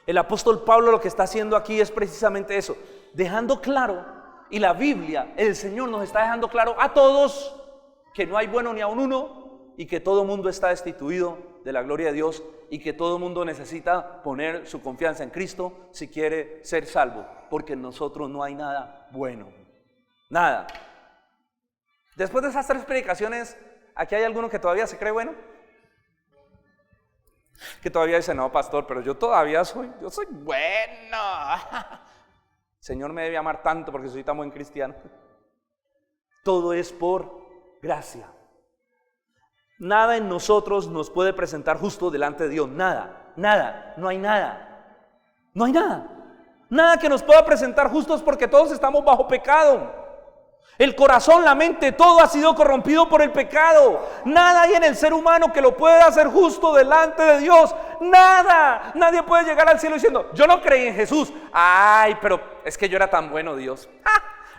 El apóstol Pablo lo que está haciendo aquí es precisamente eso, dejando claro, y la Biblia, el Señor nos está dejando claro a todos que no hay bueno ni a un uno, y que todo mundo está destituido de la gloria de Dios, y que todo mundo necesita poner su confianza en Cristo si quiere ser salvo, porque en nosotros no hay nada bueno, nada. Después de esas 3 predicaciones, ¿aquí hay alguno que todavía se cree bueno? Que todavía dice, no, pastor, pero yo soy bueno. Señor me debe amar tanto porque soy tan buen cristiano. Todo es por gracia. Nada en nosotros nos puede presentar justo delante de Dios. Nada, no hay nada. No hay nada. Nada que nos pueda presentar justos porque todos estamos bajo pecado. El corazón, la mente, todo ha sido corrompido por el pecado. Nada hay en el ser humano que lo pueda hacer justo delante de Dios. Nada. Nadie puede llegar al cielo diciendo, yo no creí en Jesús. Ay, pero es que yo era tan bueno, Dios.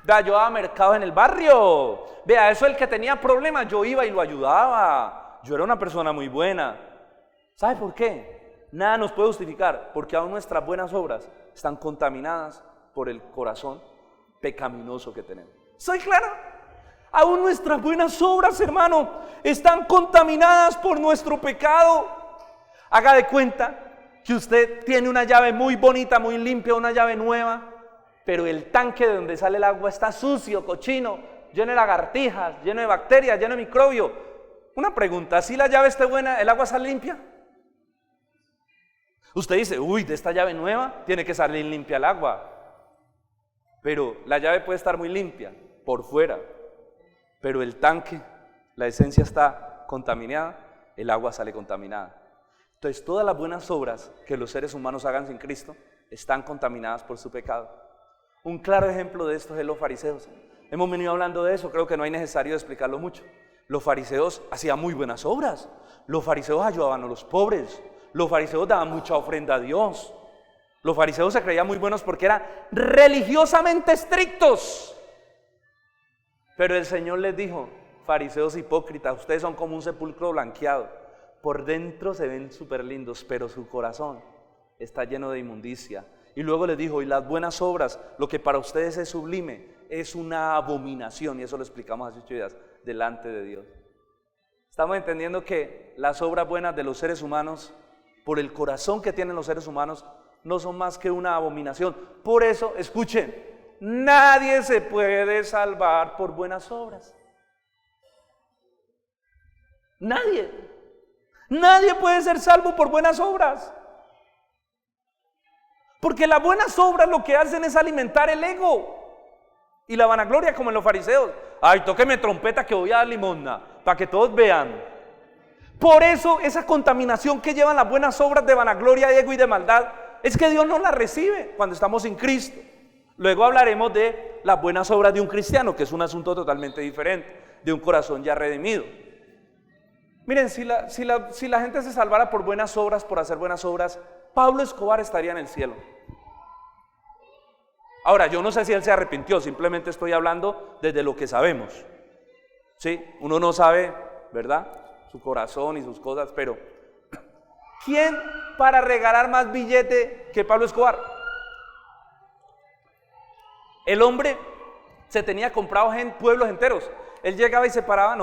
Vea, yo daba mercado en el barrio. Vea, eso el que tenía problemas, yo iba y lo ayudaba. Yo era una persona muy buena. ¿Sabe por qué? Nada nos puede justificar, porque aún nuestras buenas obras están contaminadas por el corazón pecaminoso que tenemos. ¿Soy claro? Aún nuestras buenas obras, hermano, están contaminadas por nuestro pecado. Haga de cuenta que usted tiene una llave muy bonita, muy limpia, una llave nueva, pero el tanque de donde sale el agua está sucio, cochino, lleno de lagartijas, lleno de bacterias, lleno de microbios. Una pregunta, ¿si la llave está buena, el agua sale limpia? Usted dice, uy, de esta llave nueva tiene que salir limpia el agua. Pero la llave puede estar muy limpia por fuera, pero el tanque, la esencia está contaminada, el agua sale contaminada. Entonces todas las buenas obras que los seres humanos hagan sin Cristo están contaminadas por su pecado. Un claro ejemplo de esto es los fariseos. Hemos venido hablando de eso, creo que no hay necesario explicarlo mucho. Los fariseos hacían muy buenas obras, los fariseos ayudaban a los pobres, los fariseos daban mucha ofrenda a Dios. Los fariseos se creían muy buenos porque eran religiosamente estrictos. Pero el Señor les dijo, fariseos hipócritas, ustedes son como un sepulcro blanqueado. Por dentro se ven súper lindos, pero su corazón está lleno de inmundicia. Y luego les dijo, y las buenas obras, lo que para ustedes es sublime, es una abominación. Y eso lo explicamos hace 8 días, delante de Dios. Estamos entendiendo que las obras buenas de los seres humanos, por el corazón que tienen los seres humanos, no son más que una abominación. Por eso, escuchen, nadie se puede salvar por buenas obras. Nadie puede ser salvo por buenas obras. Porque las buenas obras lo que hacen es alimentar el ego y la vanagloria, como en los fariseos. Ay, tóqueme trompeta que voy a dar limosna, para que todos vean. Por eso esa contaminación que llevan las buenas obras de vanagloria, ego y de maldad, es que Dios no la recibe cuando estamos sin Cristo. Luego hablaremos de las buenas obras de un cristiano, que es un asunto totalmente diferente, de un corazón ya redimido. Miren, si la gente se salvara por buenas obras, por hacer buenas obras, Pablo Escobar estaría en el cielo. Ahora, yo no sé si él se arrepintió, simplemente estoy hablando desde lo que sabemos. Sí, uno no sabe, ¿verdad?, su corazón y sus cosas, pero ¿quién para regalar más billete que Pablo Escobar? El hombre se tenía comprado pueblos enteros. Él llegaba y se paraba.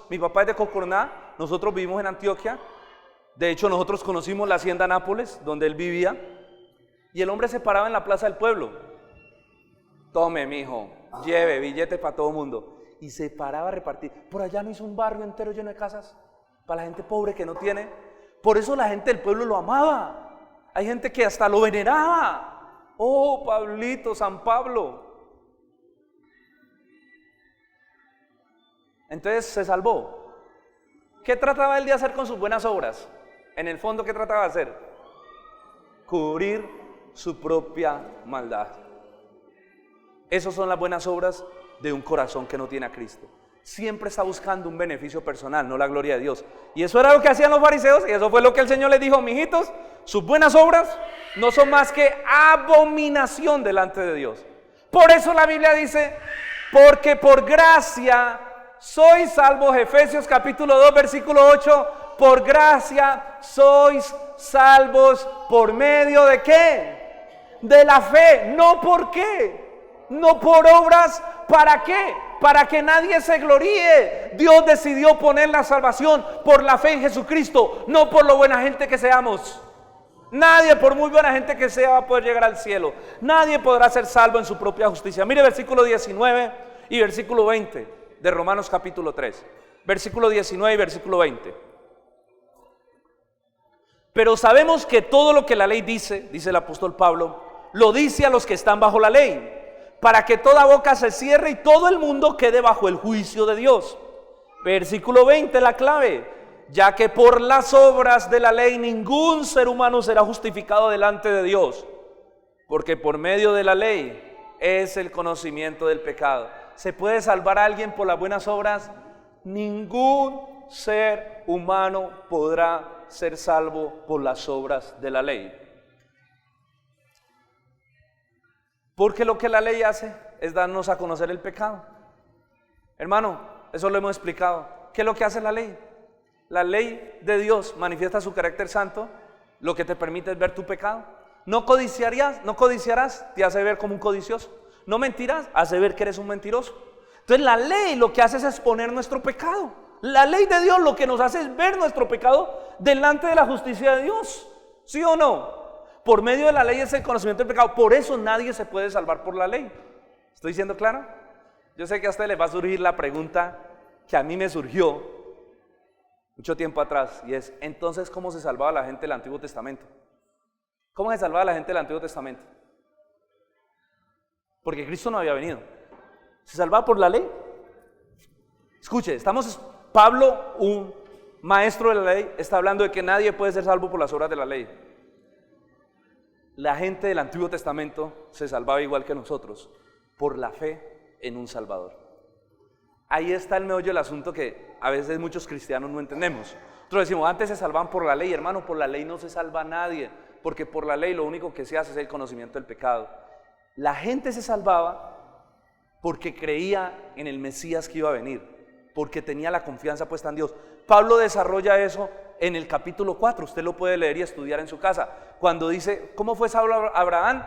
Mi papá es de Cocorná, nosotros vivimos en Antioquia. De hecho, nosotros conocimos la hacienda Nápoles, donde él vivía. Y el hombre se paraba en la plaza del pueblo. Tome, mijo, lleve billete para todo el mundo. Y se paraba a repartir. Por allá no hizo un barrio entero lleno de casas para la gente pobre que no tiene. Por eso la gente del pueblo lo amaba. Hay gente que hasta lo veneraba. Oh, Pablito, San Pablo. Entonces se salvó. ¿Qué trataba él de hacer con sus buenas obras? En el fondo, ¿qué trataba de hacer? Cubrir su propia maldad. Esas son las buenas obras de un corazón que no tiene a Cristo. Siempre está buscando un beneficio personal, no la gloria de Dios. Y eso era lo que hacían los fariseos, y eso fue lo que el Señor les dijo: mijitos, sus buenas obras no son más que abominación delante de Dios. Por eso la Biblia dice, porque por gracia sois salvos. Efesios capítulo 2 versículo 8, por gracia sois salvos por medio de ¿qué? De la fe. No por qué, no por obras. ¿Para qué? Para que nadie se gloríe. Dios decidió poner la salvación por la fe en Jesucristo, no por lo buena gente que seamos. Nadie, por muy buena gente que sea, va a poder llegar al cielo. Nadie podrá ser salvo en su propia justicia. Mire versículo 19 y versículo 20 de Romanos capítulo 3. Versículo 19 y versículo 20. Pero sabemos que todo lo que la ley dice, dice el apóstol Pablo, lo dice a los que están bajo la ley, para que toda boca se cierre y todo el mundo quede bajo el juicio de Dios. Versículo 20, la clave. Ya que por las obras de la ley ningún ser humano será justificado delante de Dios, porque por medio de la ley es el conocimiento del pecado. ¿Se puede salvar a alguien por las buenas obras? Ningún ser humano podrá ser salvo por las obras de la ley. Porque lo que la ley hace es darnos a conocer el pecado. Hermano, eso lo hemos explicado. ¿Qué es lo que hace la ley? La ley de Dios manifiesta su carácter santo, lo que te permite es ver tu pecado. No codiciarás, te hace ver como un codicioso. No mentirás, hace ver que eres un mentiroso. Entonces la ley lo que hace es exponer nuestro pecado. La ley de Dios lo que nos hace es ver nuestro pecado delante de la justicia de Dios. ¿Sí o no? Por medio de la ley es el conocimiento del pecado. Por eso nadie se puede salvar por la ley. ¿Estoy siendo claro? Yo sé que a ustedes les va a surgir la pregunta que a mí me surgió mucho tiempo atrás, y es, entonces, ¿cómo se salvaba la gente del Antiguo Testamento? ¿Cómo se salvaba la gente del Antiguo Testamento? Porque Cristo no había venido. ¿Se salvaba por la ley? Escuche, Pablo, un maestro de la ley, está hablando de que nadie puede ser salvo por las obras de la ley. La gente del Antiguo Testamento se salvaba igual que nosotros, por la fe en un Salvador. Ahí está el meollo del asunto que a veces muchos cristianos no entendemos. Nosotros decimos, antes se salvaban por la ley. Hermano, por la ley no se salva a nadie, porque por la ley lo único que se hace es el conocimiento del pecado. La gente se salvaba porque creía en el Mesías que iba a venir, porque tenía la confianza puesta en Dios. Pablo desarrolla eso en el capítulo 4, usted lo puede leer y estudiar en su casa, cuando dice, ¿cómo fue salvo Abraham?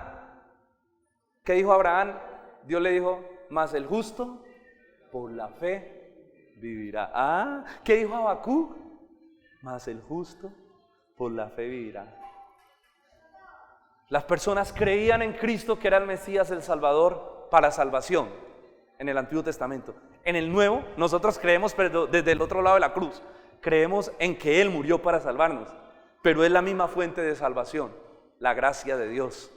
¿Qué dijo Abraham? Dios le dijo, mas el justo por la fe vivirá. ¿Qué dijo Habacuc? Mas el justo por la fe vivirá. Las personas creían en Cristo, que era el Mesías, el Salvador para salvación, en el Antiguo Testamento. En el Nuevo, nosotros creemos, pero desde el otro lado de la cruz, creemos en que Él murió para salvarnos, pero es la misma fuente de salvación, la gracia de Dios.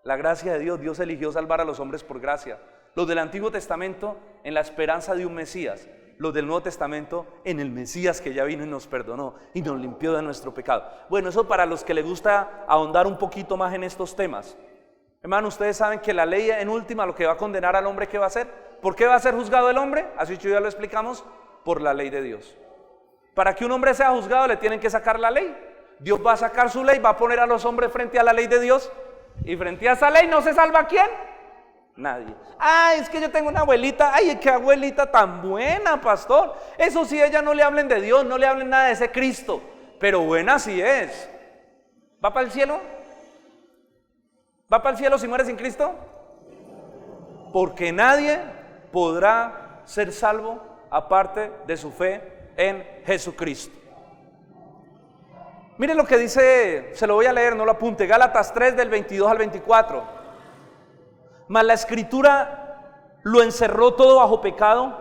La gracia de Dios, Dios eligió salvar a los hombres por gracia. Los del Antiguo Testamento en la esperanza de un Mesías, los del Nuevo Testamento en el Mesías que ya vino y nos perdonó y nos limpió de nuestro pecado. Bueno, eso para los que les gusta ahondar un poquito más en estos temas. Hermano, ustedes saben que la ley en última lo que va a condenar al hombre, ¿qué va a hacer? ¿Por qué va a ser juzgado el hombre? Así ya lo explicamos, por la ley de Dios. Para que un hombre sea juzgado le tienen que sacar la ley. Dios va a sacar su ley, va a poner a los hombres frente a la ley de Dios, y frente a esa ley no se salva ¿quién? Nadie. Es que yo tengo una abuelita. Qué abuelita tan buena, pastor. Eso sí, ella no le hablen de Dios, no le hablen nada de ese Cristo, pero buena sí es. ¿Va para el cielo? ¿Va para el cielo si muere sin Cristo? Porque nadie podrá ser salvo aparte de su fe en Jesucristo. Miren lo que dice, se lo voy a leer, no lo apunte, Gálatas 3 del 22 al 24. Mas la Escritura lo encerró todo bajo pecado,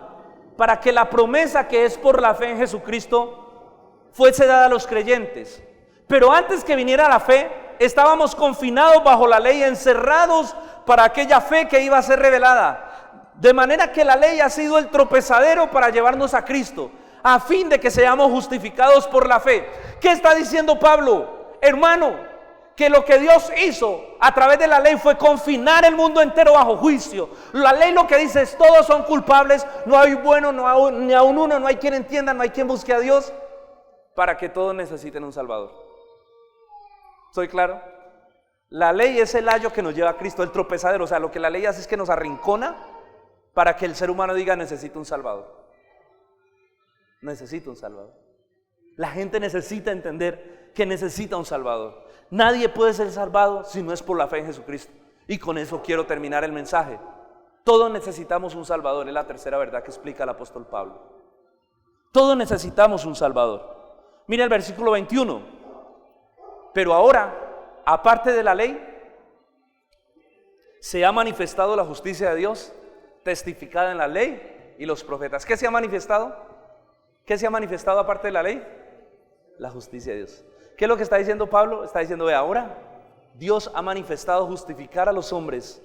para que la promesa que es por la fe en Jesucristo fuese dada a los creyentes. Pero antes que viniera la fe, estábamos confinados bajo la ley, encerrados para aquella fe que iba a ser revelada. De manera que la ley ha sido el tropezadero para llevarnos a Cristo, a fin de que seamos justificados por la fe. ¿Qué está diciendo Pablo? Hermano, que lo que Dios hizo a través de la ley fue confinar el mundo entero bajo juicio. La ley lo que dice es, todos son culpables, no hay bueno, ni aun uno, no hay quien entienda, no hay quien busque a Dios, para que todos necesiten un Salvador. ¿Soy claro? La ley es el ayo que nos lleva a Cristo, el tropezadero. O sea, lo que la ley hace es que nos arrincona para que el ser humano diga: necesito un Salvador. Necesito un Salvador. La gente necesita entender que necesita un Salvador. Nadie puede ser salvado si no es por la fe en Jesucristo. Y con eso quiero terminar el mensaje. Todos necesitamos un Salvador, es la tercera verdad que explica el apóstol Pablo. Todos necesitamos un Salvador. Mira el versículo 21. Pero ahora, aparte de la ley, se ha manifestado la justicia de Dios, testificada en la ley y los profetas. ¿Qué se ha manifestado? ¿Qué se ha manifestado aparte de la ley? La justicia de Dios. ¿Qué es lo que está diciendo Pablo? Está diciendo: ve, ahora Dios ha manifestado justificar a los hombres.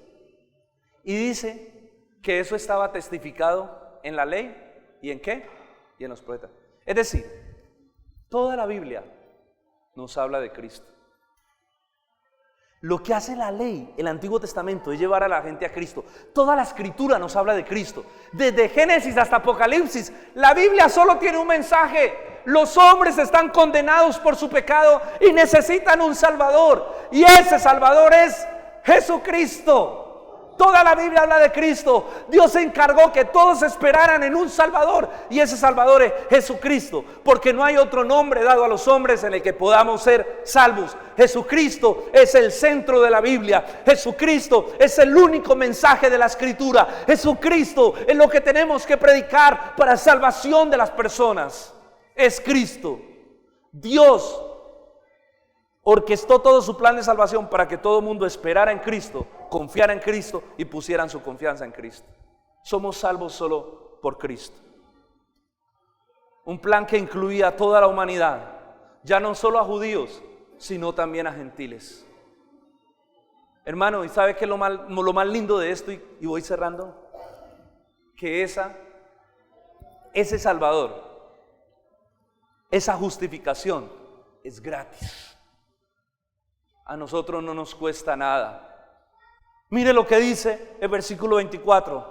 Y dice que eso estaba testificado en la ley. ¿Y en qué? Y en los profetas. Es decir, toda la Biblia nos habla de Cristo. Lo que hace la ley, el Antiguo Testamento, es llevar a la gente a Cristo. Toda la Escritura nos habla de Cristo. Desde Génesis hasta Apocalipsis, la Biblia solo tiene un mensaje: los hombres están condenados por su pecado y necesitan un Salvador. Y ese Salvador es Jesucristo. Toda la Biblia habla de Cristo. Dios se encargó que todos esperaran en un Salvador, y ese Salvador es Jesucristo, porque no hay otro nombre dado a los hombres en el que podamos ser salvos. Jesucristo es el centro de la Biblia. Jesucristo es el único mensaje de la Escritura. Jesucristo es lo que tenemos que predicar para salvación de las personas. Es Cristo. Dios orquestó todo su plan de salvación para que todo el mundo esperara en Cristo, confiara en Cristo y pusieran su confianza en Cristo. Somos salvos solo por Cristo. Un plan que incluía a toda la humanidad, ya no solo a judíos, sino también a gentiles. Hermano, ¿y sabe qué es lo más lindo de esto? Y voy cerrando. Que ese Salvador, esa justificación es gratis. A nosotros no nos cuesta nada. Mire lo que dice el versículo 24: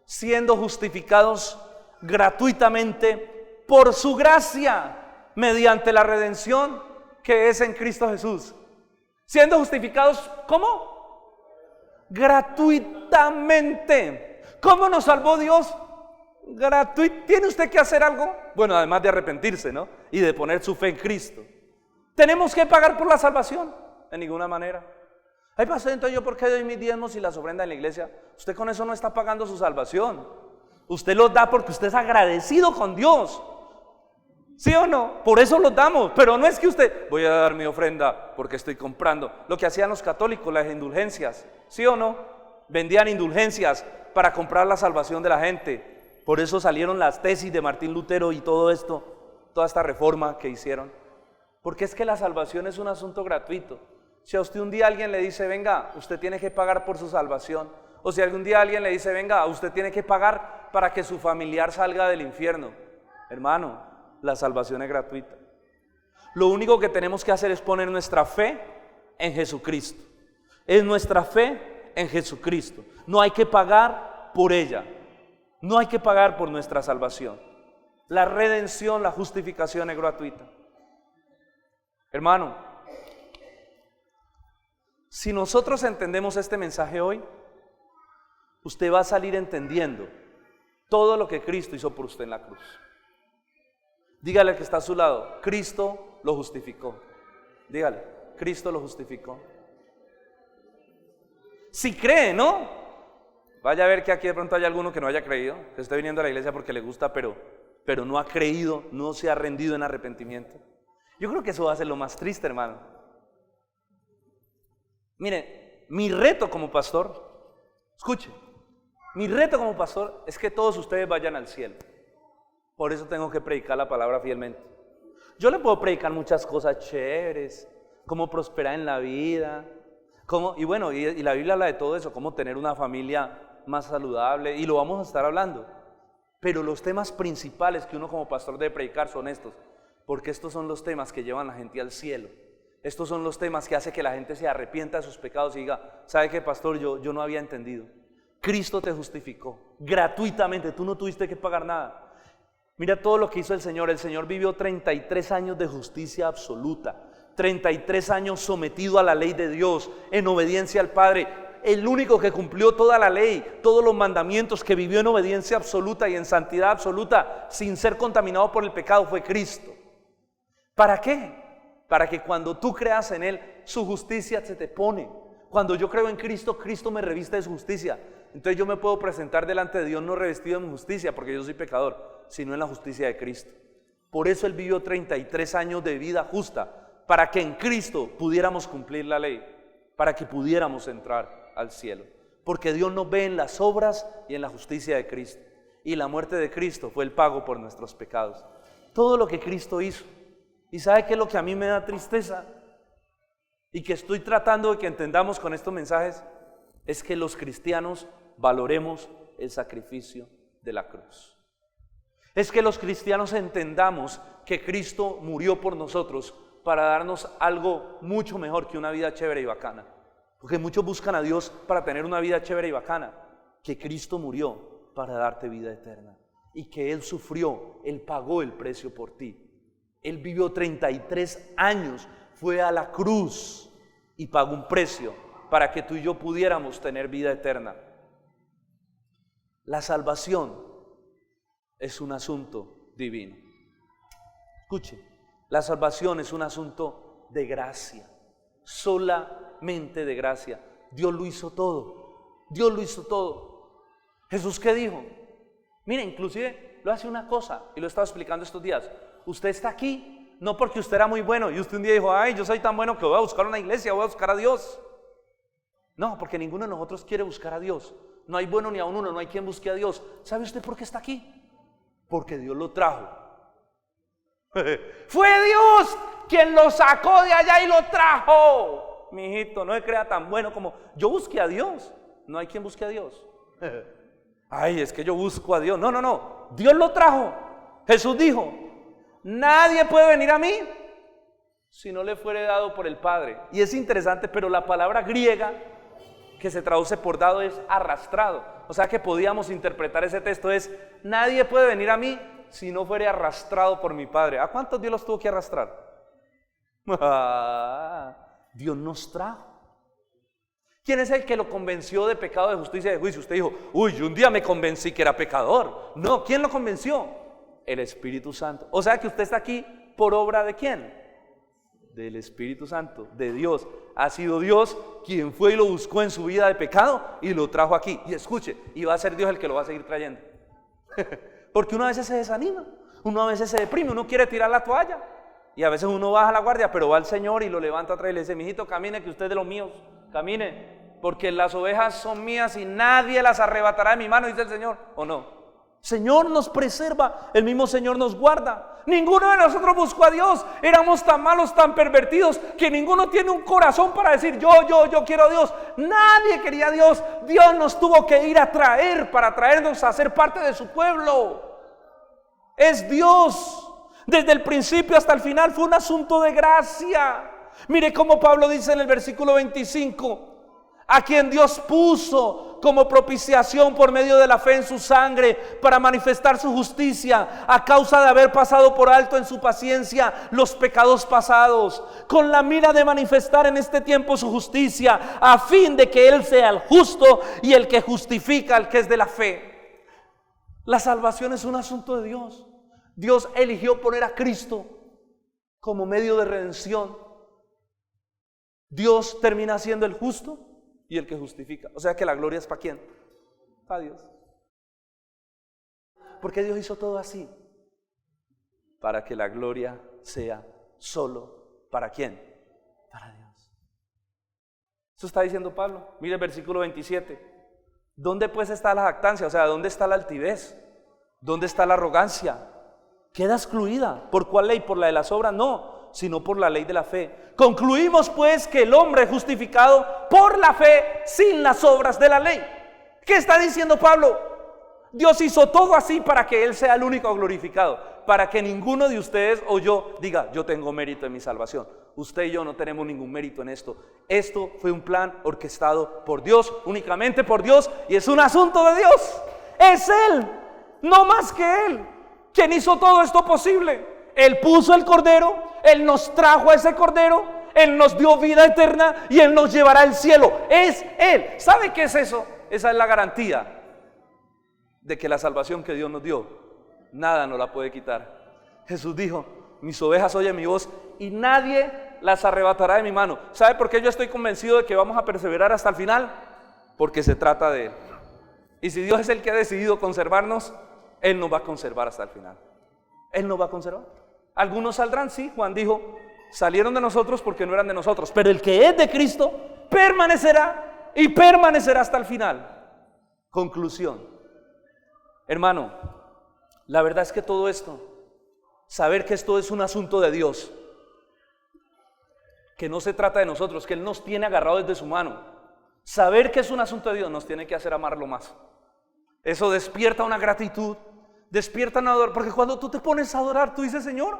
siendo justificados gratuitamente por su gracia, mediante la redención que es en Cristo Jesús. Siendo justificados, ¿cómo? Gratuitamente. ¿Cómo nos salvó Dios? Gratuito. ¿Tiene usted que hacer algo? Bueno, además de arrepentirse, ¿no? Y de poner su fe en Cristo. ¿Tenemos que pagar por la salvación? De ninguna manera. Ay, pastor, entonces yo, ¿por qué doy mis diezmos y las ofrendas en la iglesia? Usted con eso no está pagando su salvación. Usted los da porque usted es agradecido con Dios. ¿Sí o no? Por eso los damos. Pero no es que usted: voy a dar mi ofrenda porque estoy comprando. Lo que hacían los católicos, las indulgencias. ¿Sí o no? Vendían indulgencias para comprar la salvación de la gente. Por eso salieron las tesis de Martín Lutero y todo esto, toda esta reforma que hicieron. Porque es que la salvación es un asunto gratuito. Si a usted un día alguien le dice: venga, usted tiene que pagar por su salvación. O si algún día alguien le dice: venga, usted tiene que pagar para que su familiar salga del infierno. Hermano, la salvación es gratuita. Lo único que tenemos que hacer es poner nuestra fe en Jesucristo. Es nuestra fe en Jesucristo. No hay que pagar por ella. No hay que pagar por nuestra salvación. La redención, la justificación es gratuita. Hermano, si nosotros entendemos este mensaje hoy, usted va a salir entendiendo todo lo que Cristo hizo por usted en la cruz. Dígale al que está a su lado: Cristo lo justificó. Dígale: Cristo lo justificó. Si cree, ¿no? Vaya a ver que aquí de pronto hay alguno que no haya creído, que esté viniendo a la iglesia porque le gusta, pero no ha creído, no se ha rendido en arrepentimiento. Yo creo que eso va a ser lo más triste, hermano. Mire, mi reto como pastor, escuche, mi reto como pastor es que todos ustedes vayan al cielo. Por eso tengo que predicar la palabra fielmente. Yo le puedo predicar muchas cosas chéveres, cómo prosperar en la vida, y la Biblia habla de todo eso, cómo tener una familia más saludable, y lo vamos a estar hablando. Pero los temas principales que uno como pastor debe predicar son estos, porque estos son los temas que llevan a la gente al cielo. Estos son los temas que hacen que la gente se arrepienta de sus pecados y diga: ¿sabe qué, pastor? Yo no había entendido. Cristo te justificó gratuitamente, tú no tuviste que pagar nada. Mira todo lo que hizo el Señor. El Señor vivió 33 años de justicia absoluta, 33 años sometido a la ley de Dios, en obediencia al Padre. El único que cumplió toda la ley, todos los mandamientos, que vivió en obediencia absoluta y en santidad absoluta, sin ser contaminado por el pecado, fue Cristo. ¿Para qué? Para que cuando tú creas en Él, su justicia se te pone. Cuando yo creo en Cristo, Cristo me reviste de su justicia. Entonces yo me puedo presentar delante de Dios no revestido de mi justicia, porque yo soy pecador, sino en la justicia de Cristo. Por eso Él vivió 33 años de vida justa, para que en Cristo pudiéramos cumplir la ley, para que pudiéramos entrar al cielo. Porque Dios nos ve en las obras y en la justicia de Cristo. Y la muerte de Cristo fue el pago por nuestros pecados. Todo lo que Cristo hizo. ¿Y sabe qué es lo que a mí me da tristeza? Y que estoy tratando de que entendamos con estos mensajes, es que los cristianos valoremos el sacrificio de la cruz. Es que los cristianos entendamos que Cristo murió por nosotros para darnos algo mucho mejor que una vida chévere y bacana. Porque muchos buscan a Dios para tener una vida chévere y bacana. Que Cristo murió para darte vida eterna. Y que Él sufrió, Él pagó el precio por ti. Él vivió 33 años, fue a la cruz y pagó un precio para que tú y yo pudiéramos tener vida eterna. La salvación es un asunto divino. Escuche, la salvación es un asunto de gracia, solamente de gracia. Dios lo hizo todo, Dios lo hizo todo. Jesús, ¿qué dijo? Mire, inclusive lo hace una cosa, y lo he estado explicando estos días. Usted está aquí, no porque usted era muy bueno, y usted un día dijo, ay, yo soy tan bueno que voy a buscar una iglesia, voy a buscar a Dios. No, porque ninguno de nosotros quiere buscar a Dios. No hay bueno ni a uno, no hay quien busque a Dios. ¿Sabe usted por qué está aquí? Porque Dios lo trajo. Fue Dios quien lo sacó de allá y lo trajo. Mi hijito, no se crea tan bueno como yo busqué a Dios. No hay quien busque a Dios. Ay, es que yo busco a Dios. No, no, no. Dios lo trajo. Jesús dijo, nadie puede venir a mí si no le fuere dado por el Padre. Y es interesante, pero la palabra griega que se traduce por dado es arrastrado. O sea que podíamos interpretar ese texto es, nadie puede venir a mí si no fuere arrastrado por mi Padre. ¿A cuántos Dios los tuvo que arrastrar? Dios nos trajo. ¿Quién es el que lo convenció de pecado, de justicia y de juicio? Usted dijo, uy, yo un día me convencí que era pecador. No, ¿quién lo convenció? El Espíritu Santo. O sea que usted está aquí por obra ¿de quién? Del Espíritu Santo, de Dios. Ha sido Dios quien fue y lo buscó en su vida de pecado y lo trajo aquí. Y escuche, y va a ser Dios el que lo va a seguir trayendo. Porque uno a veces se desanima, uno a veces se deprime, uno quiere tirar la toalla. Y a veces uno baja la guardia, pero va al Señor y lo levanta atrás y le dice, mijito, camine que usted es de los míos, camine. Porque las ovejas son mías y nadie las arrebatará de mi mano, dice el Señor, ¿o no? Señor nos preserva, el mismo Señor nos guarda. Ninguno de nosotros buscó a Dios. Éramos tan malos, tan pervertidos, que ninguno tiene un corazón para decir yo quiero a Dios. Nadie quería a Dios. Dios nos tuvo que ir a traer para traernos a ser parte de su pueblo. Es Dios. Desde el principio hasta el final fue un asunto de gracia. Mire cómo Pablo dice en el versículo 25, a quien Dios puso como propiciación por medio de la fe en su sangre para manifestar su justicia a causa de haber pasado por alto en su paciencia los pecados pasados, con la mira de manifestar en este tiempo su justicia, a fin de que Él sea el justo y el que justifica al que es de la fe. La salvación es un asunto de Dios. Dios eligió poner a Cristo como medio de redención. Dios termina siendo el justo y el que justifica. O sea que la gloria es ¿para quién? Para Dios. ¿Por qué Dios hizo todo así? Para que la gloria sea solo ¿para quién? Para Dios. Eso está diciendo Pablo. Mire el versículo 27. ¿Dónde pues está la jactancia? O sea, ¿dónde está la altivez? ¿Dónde está la arrogancia? Queda excluida. ¿Por cuál ley? ¿Por la de las obras? No, sino por la ley de la fe. Concluimos pues que el hombre es justificado por la fe sin las obras de la ley. ¿Qué está diciendo Pablo? Dios hizo todo así para que Él sea el único glorificado, para que ninguno de ustedes o yo diga, yo tengo mérito en mi salvación. Usted y yo no tenemos ningún mérito en esto. Esto fue un plan orquestado por Dios, únicamente por Dios, y es un asunto de Dios. Es Él, no más que Él, quien hizo todo esto posible. Él puso el cordero, Él nos trajo a ese Cordero, Él nos dio vida eterna y Él nos llevará al cielo. Es Él. ¿Sabe qué es eso? Esa es la garantía de que la salvación que Dios nos dio, nada nos la puede quitar. Jesús dijo: mis ovejas oyen mi voz y nadie las arrebatará de mi mano. ¿Sabe por qué yo estoy convencido de que vamos a perseverar hasta el final? Porque se trata de Él. Y si Dios es el que ha decidido conservarnos, Él nos va a conservar hasta el final. Él nos va a conservar. Algunos saldrán, sí, Juan dijo, salieron de nosotros porque no eran de nosotros, pero el que es de Cristo permanecerá y permanecerá hasta el final. Conclusión. Hermano, la verdad es que todo esto, saber que esto es un asunto de Dios, que no se trata de nosotros, que Él nos tiene agarrados desde su mano, saber que es un asunto de Dios nos tiene que hacer amarlo más. Eso despierta una gratitud, despierta una adoración, porque cuando tú te pones a adorar, tú dices: Señor,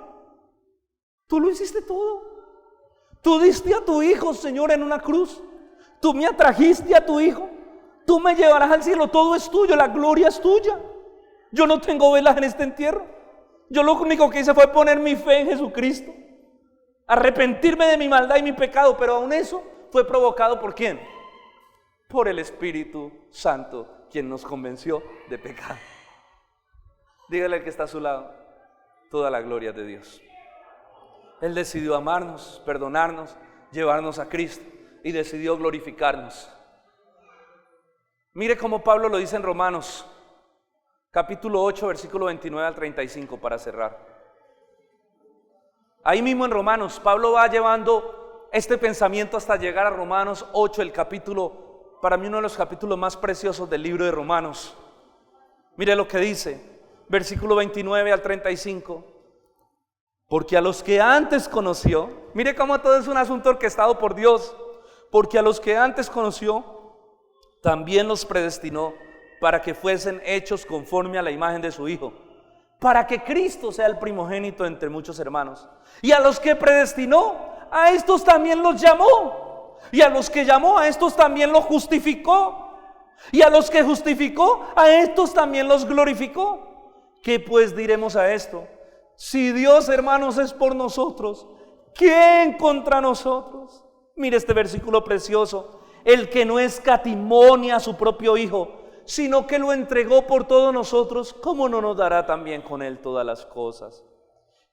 tú lo hiciste todo. Tú diste a tu Hijo, Señor, en una cruz. Tú me atrajiste a tu Hijo. Tú me llevarás al cielo, todo es tuyo, la gloria es tuya. Yo no tengo velas en este entierro. Yo lo único que hice fue poner mi fe en Jesucristo, arrepentirme de mi maldad y mi pecado, pero aún eso fue provocado ¿por quién? Por el Espíritu Santo, quien nos convenció de pecado. Dígale al que está a su lado: toda la gloria de Dios. Él decidió amarnos, perdonarnos, llevarnos a Cristo y decidió glorificarnos. Mire cómo Pablo lo dice en Romanos capítulo 8, versículo 29 al 35, para cerrar. Ahí mismo en Romanos, Pablo va llevando este pensamiento hasta llegar a Romanos 8, el capítulo, para mí uno de los capítulos más preciosos del libro de Romanos. Mire lo que dice, versículo 29 al 35. Porque a los que antes conoció, mire cómo todo es un asunto orquestado por Dios. Porque a los que antes conoció, también los predestinó para que fuesen hechos conforme a la imagen de su Hijo, para que Cristo sea el primogénito entre muchos hermanos. Y a los que predestinó, a estos también los llamó. Y a los que llamó, a estos también los justificó. Y a los que justificó, a estos también los glorificó. ¿Qué pues diremos a esto? Si Dios, hermanos, es por nosotros, ¿quién contra nosotros? Mire este versículo precioso. El que no escatimó ni a su propio Hijo, sino que lo entregó por todos nosotros, ¿cómo no nos dará también con Él todas las cosas?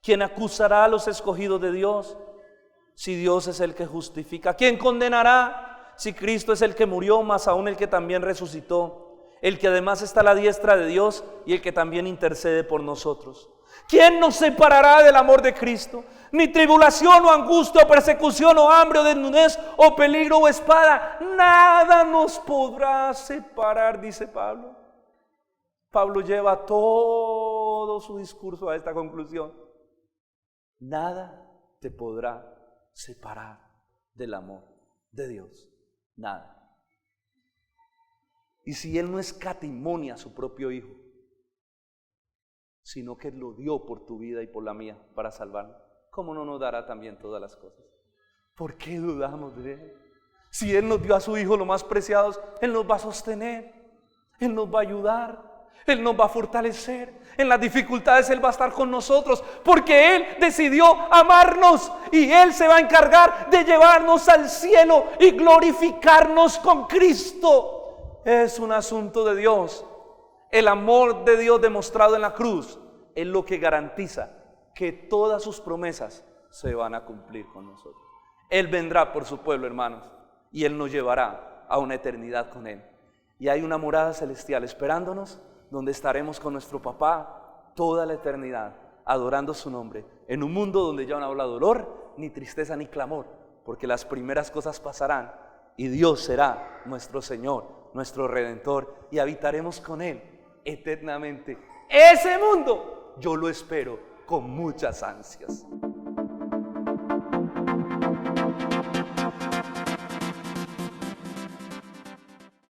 ¿Quién acusará a los escogidos de Dios? Si Dios es el que justifica. ¿Quién condenará? Si Cristo es el que murió, más aún el que también resucitó, el que además está a la diestra de Dios y el que también intercede por nosotros. ¿Quién nos separará del amor de Cristo? Ni tribulación o angustia o persecución o hambre o desnudez o peligro o espada, nada nos podrá separar, dice Pablo. Pablo lleva todo su discurso a esta conclusión. Nada te podrá separar del amor de Dios, nada. Y si Él no escatimó a su propio Hijo, sino que lo dio por tu vida y por la mía para salvarnos, ¿cómo no nos dará también todas las cosas? ¿Por qué dudamos de Él? Si Él nos dio a su Hijo lo más preciado, Él nos va a sostener, Él nos va a ayudar, Él nos va a fortalecer. En las dificultades Él va a estar con nosotros, porque Él decidió amarnos y Él se va a encargar de llevarnos al cielo y glorificarnos con Cristo. Es un asunto de Dios. El amor de Dios demostrado en la cruz es lo que garantiza que todas sus promesas se van a cumplir con nosotros. Él vendrá por su pueblo, hermanos, y Él nos llevará a una eternidad con Él. Y hay una morada celestial esperándonos, donde estaremos con nuestro papá toda la eternidad, adorando su nombre, en un mundo donde ya no habrá dolor, ni tristeza, ni clamor, porque las primeras cosas pasarán y Dios será nuestro Señor, nuestro Redentor, y habitaremos con Él eternamente. Ese mundo yo lo espero con muchas ansias.